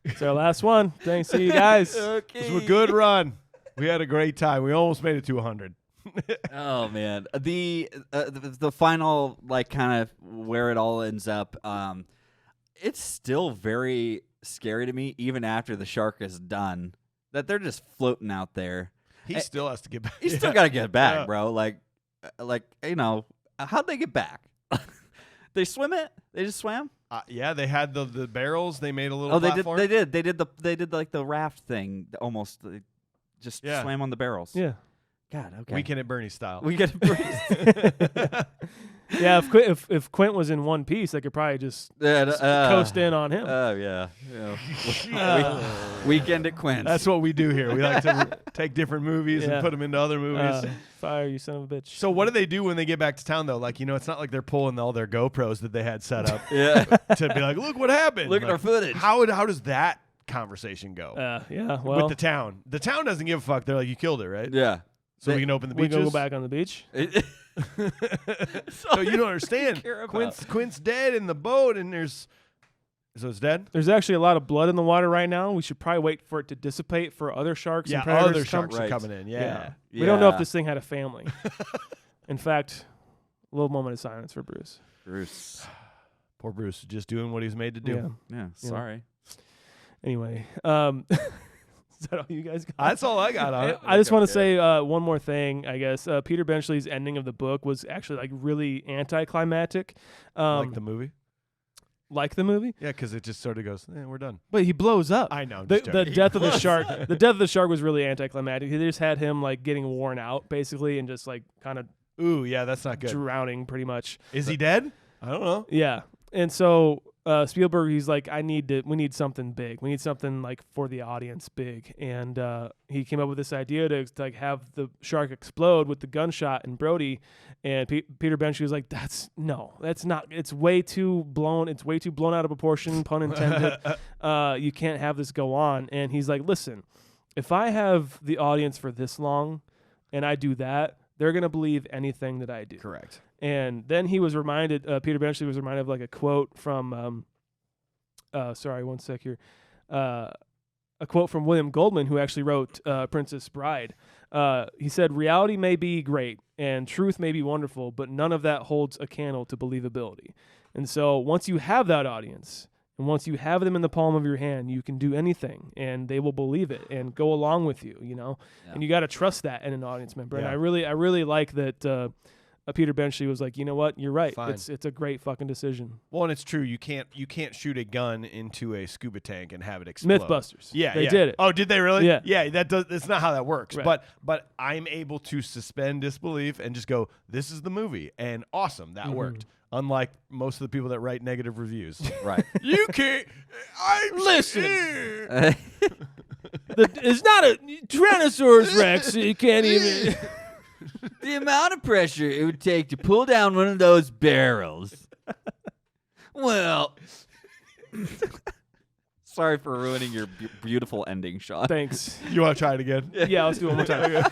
It's our last one. Thanks to you guys. it was a good run. We had a great time. We almost made it to 100. Oh man, the final like kind of where it all ends up. It's still very scary to me, even after the shark is done. That they're just floating out there. He still has to get back. You still got to get back, Yeah. bro. Like how'd they get back? They swim it? They just swam? Yeah, they had the barrels. They made a little. Oh, they platform. did. They did like the raft thing. Almost, they just Yeah. swam on the barrels. Yeah. God. Okay. Weekend at Bernie style. We get a breeze. Yeah, if Quint was in one piece, they could probably just coast in on him. Oh yeah. Weekend at Quinn's. That's what we do here. We like to take different movies Yeah. and put them into other movies. Fire, you son of a bitch. So what do they do when they get back to town though? Like, it's not like they're pulling all their GoPros that they had set up yeah. to be like, look what happened. Look at Like, our footage. How does that conversation go Yeah, well, with the town? The town doesn't give a fuck. They're like, you killed it, right? Yeah. So we can open the we beaches. can go back on the beach. So you don't understand. care about. Quint's dead in the boat, and so it's dead. There's actually a lot of blood in the water right now. We should probably wait for it to dissipate for other sharks and predators other to come. sharks are Right. coming in. Yeah. We don't know if Yeah. this thing had a family. In fact, a little moment of silence for Bruce. Bruce. Poor Bruce, just doing what he's made to do. Yeah. Yeah. Sorry. Anyway, is that all you guys got? That's all I got on it. I just want to say one more thing, I guess. Peter Benchley's ending of the book was actually like really anticlimactic. Like the movie. Like the movie? Yeah, because it just sort of goes, we're done. But he blows up. I know. I'm The just joking. death of the shark. The death of the shark was really anticlimactic. They just had him like getting worn out basically and just like kind of Ooh, yeah, that's not good. drowning pretty much. Is he dead? I don't know. Yeah. And so Spielberg, he's like, we need something big. We need something like for the audience big. And he came up with this idea to like have the shark explode with the gunshot and Brody. And Peter Benchley was like, that's not. It's way too blown. It's way too blown out of proportion, pun intended. You can't have this go on. And he's like, listen, if I have the audience for this long and I do that, they're going to believe anything that I do. Correct. And then he was reminded, Peter Benchley was reminded of like a quote from, sorry, one sec here. A quote from William Goldman, who actually wrote Princess Bride. He said, reality may be great and truth may be wonderful, but none of that holds a candle to believability. And so once you have that audience, and once you have them in the palm of your hand, you can do anything, and they will believe it and go along with you, you know? Yeah. And you got to trust that in an audience member. Yeah. And I really like that Peter Benchley was like, you know what? You're right. Fine. It's a great fucking decision. Well, and it's true. You can't shoot a gun into a scuba tank and have it explode. Mythbusters. Yeah, they did it. Oh, did they really? Yeah. Yeah, that's not how that works. Right. But I'm able to suspend disbelief and just go, this is the movie, and awesome, that worked. Unlike most of the people that write negative reviews. Right. You can't. Listen. It's not a Tyrannosaurus Rex. You can't even. The amount of pressure it would take to pull down one of those barrels. Well. Sorry for ruining your beautiful ending, Shaun. Thanks. You want to try it again? Yeah, let's do it one more time.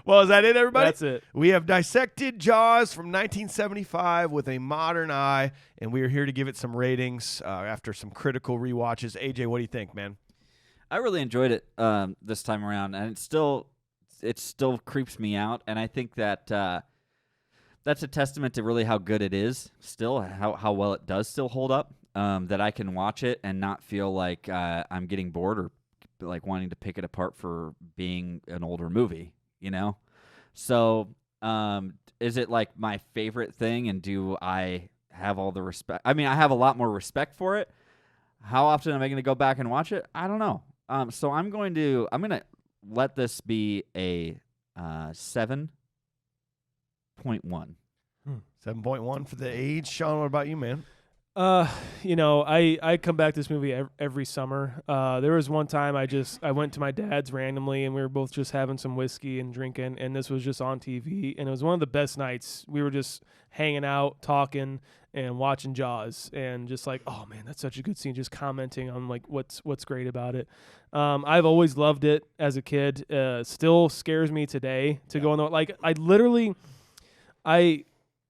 Well, is that it, everybody? That's it. We have dissected Jaws from 1975 with a modern eye, and we are here to give it some ratings after some critical rewatches. AJ, what do you think, man? I really enjoyed it this time around, and it still creeps me out, and I think that that's a testament to really how good it is still, how well it does still hold up, that I can watch it and not feel like I'm getting bored or like wanting to pick it apart for being an older movie. You know, so is it like my favorite thing? And do I have all the respect? I mean, I have a lot more respect for it. How often am I going to go back and watch it? I don't know. So I'm going to let this be a 7.1. 7.1 for the age. Shaun, what about you, man? You know, I come back to this movie every summer. There was one time I went to my dad's randomly, and we were both just having some whiskey and drinking, and this was just on TV, and it was one of the best nights. We were just hanging out, talking, and watching Jaws, and just like, oh man, that's such a good scene. Just commenting on like what's great about it. I've always loved it as a kid. Still scares me today to go on the like. I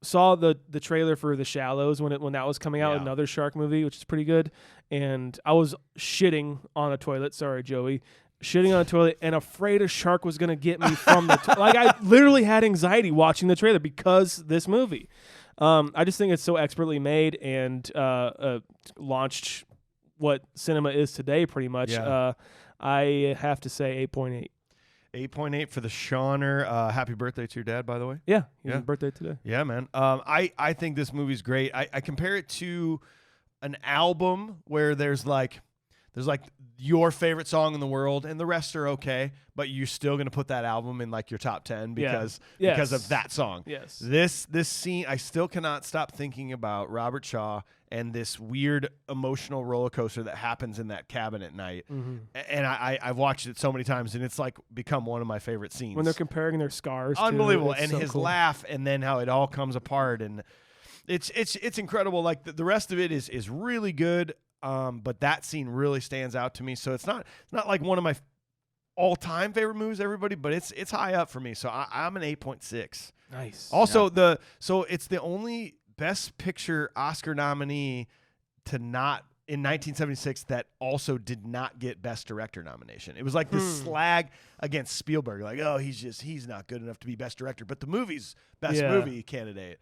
saw the trailer for The Shallows when that was coming out, another shark movie, which is pretty good, and I was shitting on a toilet. Sorry, Joey. Shitting on a toilet and afraid a shark was going to get me from the like I literally had anxiety watching the trailer because this movie. I just think it's so expertly made and launched what cinema is today pretty much. Yeah. I have to say 8.8. 8.8 for the Shauner. Happy birthday to your dad, by the way. Yeah, his birthday today. Yeah, man. I think this movie's great. I compare it to an album where there's like your favorite song in the world, and the rest are okay, but you're still gonna put that album in like your top 10 because of that song. Yes. This scene, I still cannot stop thinking about Robert Shaw and this weird emotional roller coaster that happens in that cabin at night. Mm-hmm. And I've watched it so many times, and it's like become one of my favorite scenes. When they're comparing their scars, unbelievable, and so his cool. laugh, and then how it all comes apart, and it's incredible. Like the rest of it is really good, but that scene really stands out to me. So it's not like one of my all-time favorite movies, everybody, but it's high up for me. So I'm an 8.6. Nice. Also, so it's the only Best Picture Oscar nominee to not in 1976 that also did not get Best Director nomination. It was like this slag against Spielberg, like, oh, he's not good enough to be Best Director, but the movie's Best Movie candidate.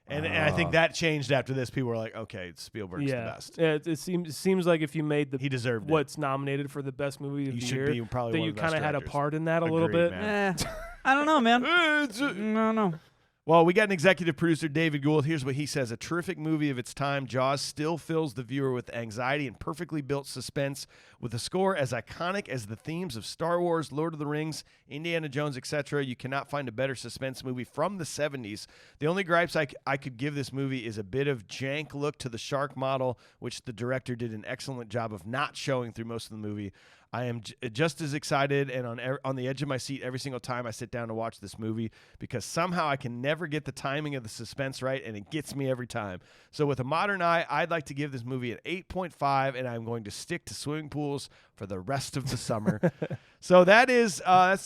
And I think that changed after this. People were like, okay, Spielberg's the best. Yeah, it seems like if you made he deserved what's nominated for the best movie of the year, be probably that one you of the kind of best had a directors. part in that a little bit. I don't know, man. No. Well, we got an executive producer, David Gould. Here's what he says. A terrific movie of its time. Jaws still fills the viewer with anxiety and perfectly built suspense with a score as iconic as the themes of Star Wars, Lord of the Rings, Indiana Jones, etc. You cannot find a better suspense movie from the 70s. The only gripes I could give this movie is a bit of jank look to the shark model, which the director did an excellent job of not showing through most of the movie. I am just as excited and on the edge of my seat every single time I sit down to watch this movie because somehow I can never get the timing of the suspense right, and it gets me every time. So with a modern eye, I'd like to give this movie an 8.5, and I'm going to stick to swimming pools for the rest of the summer. So that is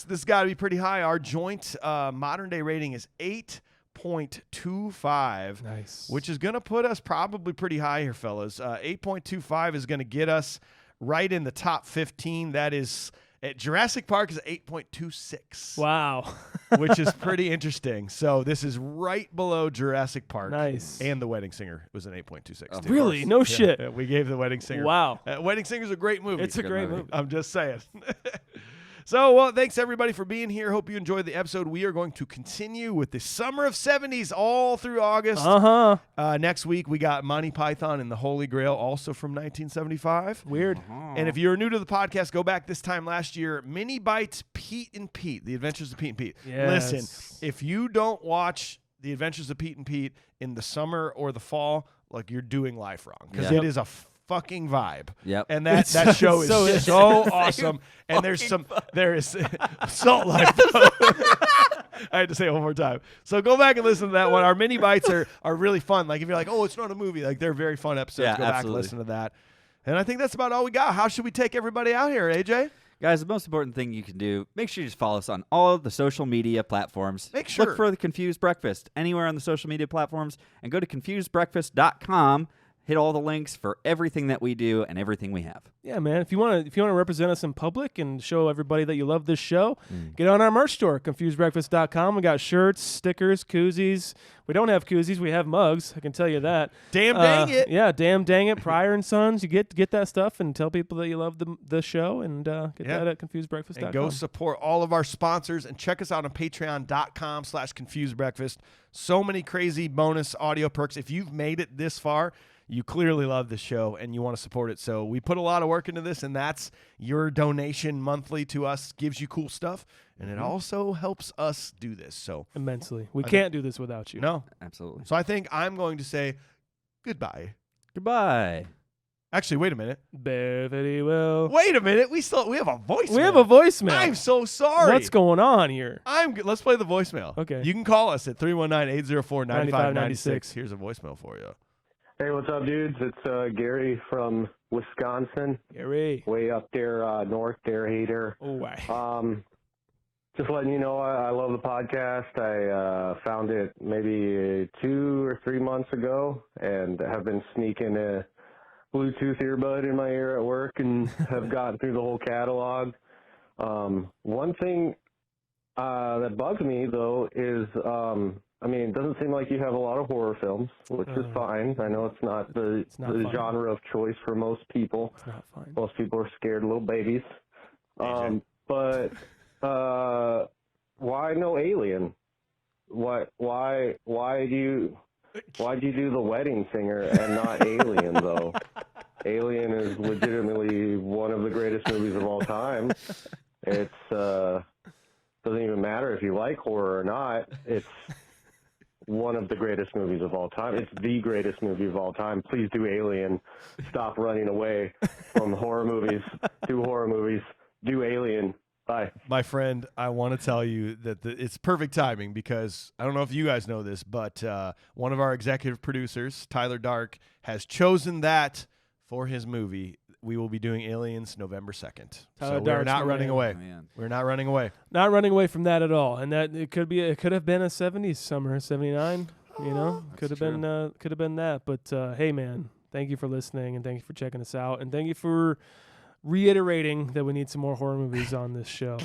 this got to be pretty high. Our joint modern day rating is 8.25, Nice. which is going to put us probably pretty high here, fellas. 8.25 is going to get us right in the top 15. That is at Jurassic Park is 8.26. Wow. Which is pretty interesting. So this is right below Jurassic Park. Nice. And The Wedding Singer was an 8.26. too. Really? No shit. Yeah, we gave The Wedding Singer. Wow. Wedding Singer's a great movie. It's a great movie. I'm just saying. So, well, thanks everybody for being here. Hope you enjoyed the episode. We are going to continue with the Summer of 70s all through August. Next week, we got Monty Python and the Holy Grail, also from 1975. Weird. And if you're new to the podcast, go back this time last year. Mini Bites, Pete and Pete, The Adventures of Pete and Pete. Yes. Listen, if you don't watch The Adventures of Pete and Pete in the summer or the fall, like you're doing life wrong because it is a fucking vibe. Yep. And that show is so awesome. And there is Salt Life. I had to say it one more time. So go back and listen to that one. Our mini bites are really fun. Like if you're like, oh, it's not a movie, like they're very fun episodes. Yeah, go back and listen to that. And I think that's about all we got. How should we take everybody out here, AJ? Guys, the most important thing you can do, make sure you just follow us on all of the social media platforms. Make sure. Look for the Confused Breakfast anywhere on the social media platforms and go to confusedbreakfast.com. Hit all the links for everything that we do and everything we have. Yeah, man. If you want to represent us in public and show everybody that you love this show, get on our merch store, confusedbreakfast.com. We got shirts, stickers, koozies. We don't have koozies. We have mugs. I can tell you that. Damn dang it. Yeah, damn dang it. Pryor and Sons. You get that stuff and tell people that you love the show and get that at confusedbreakfast.com. And go support all of our sponsors and check us out on patreon.com/confusedbreakfast. So many crazy bonus audio perks. If you've made it this far, you clearly love the show and you want to support it. So we put a lot of work into this, and that's your donation monthly to us gives you cool stuff, and it also helps us do this. So immensely. We can't do this without you. No. Absolutely. So I think I'm going to say goodbye. Goodbye. Actually, wait a minute. Beverly will. Wait a minute. We have a voicemail. We have a voicemail. I'm so sorry. What's going on here? Let's play the voicemail. Okay. You can call us at 319-804-9596. Here's a voicemail for you. Hey, what's up, dudes? It's Gary from Wisconsin. Gary. Way up there north there, hater. Oh, wow. Just letting you know I love the podcast. I found it maybe 2 or 3 months ago and have been sneaking a Bluetooth earbud in my ear at work and have gotten through the whole catalog. One thing that bugs me, though, is it doesn't seem like you have a lot of horror films, which is fine. I know it's not the genre of choice for most people. It's not fine. Most people are scared of little babies. But why no Alien? Why'd you do The Wedding Singer and not Alien, though? Alien is legitimately one of the greatest movies of all time. It's doesn't even matter if you like horror or not. It's one of the greatest movies of all time. It's the greatest movie of all time. Please do Alien. Stop running away from horror movies. Do horror movies. Do Alien. Bye. My friend, I want to tell you that it's perfect timing because I don't know if you guys know this, but one of our executive producers, Tyler Dark, has chosen that for his movie. We will be doing Aliens November 2nd. So we're not running away. We're not running away. Not running away from that at all. And that it could have been a 70s summer, 79, you know? Could have been that. But hey man, thank you for listening and thank you for checking us out and thank you for reiterating that we need some more horror movies on this show.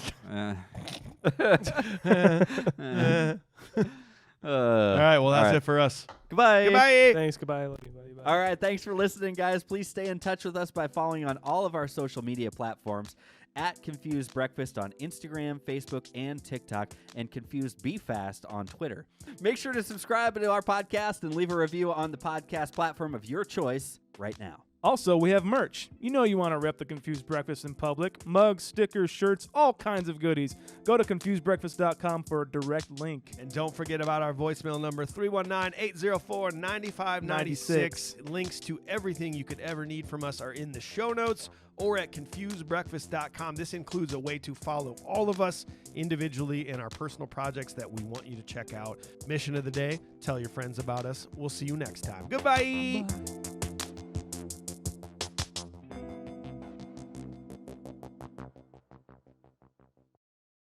All right, well, that's it for us. Goodbye. Goodbye. Thanks. Goodbye. Love you, buddy. Bye. All right, thanks for listening, guys. Please stay in touch with us by following on all of our social media platforms at Confused Breakfast on Instagram, Facebook, and TikTok, and Confused Be Fast on Twitter. Make sure to subscribe to our podcast and leave a review on the podcast platform of your choice right now. Also, we have merch. You know you want to rep the Confused Breakfast in public. Mugs, stickers, shirts, all kinds of goodies. Go to confusedbreakfast.com for a direct link. And don't forget about our voicemail number, 319-804-9596. Links to everything you could ever need from us are in the show notes or at confusedbreakfast.com. This includes a way to follow all of us individually in our personal projects that we want you to check out. Mission of the day, tell your friends about us. We'll see you next time. Goodbye. Bye.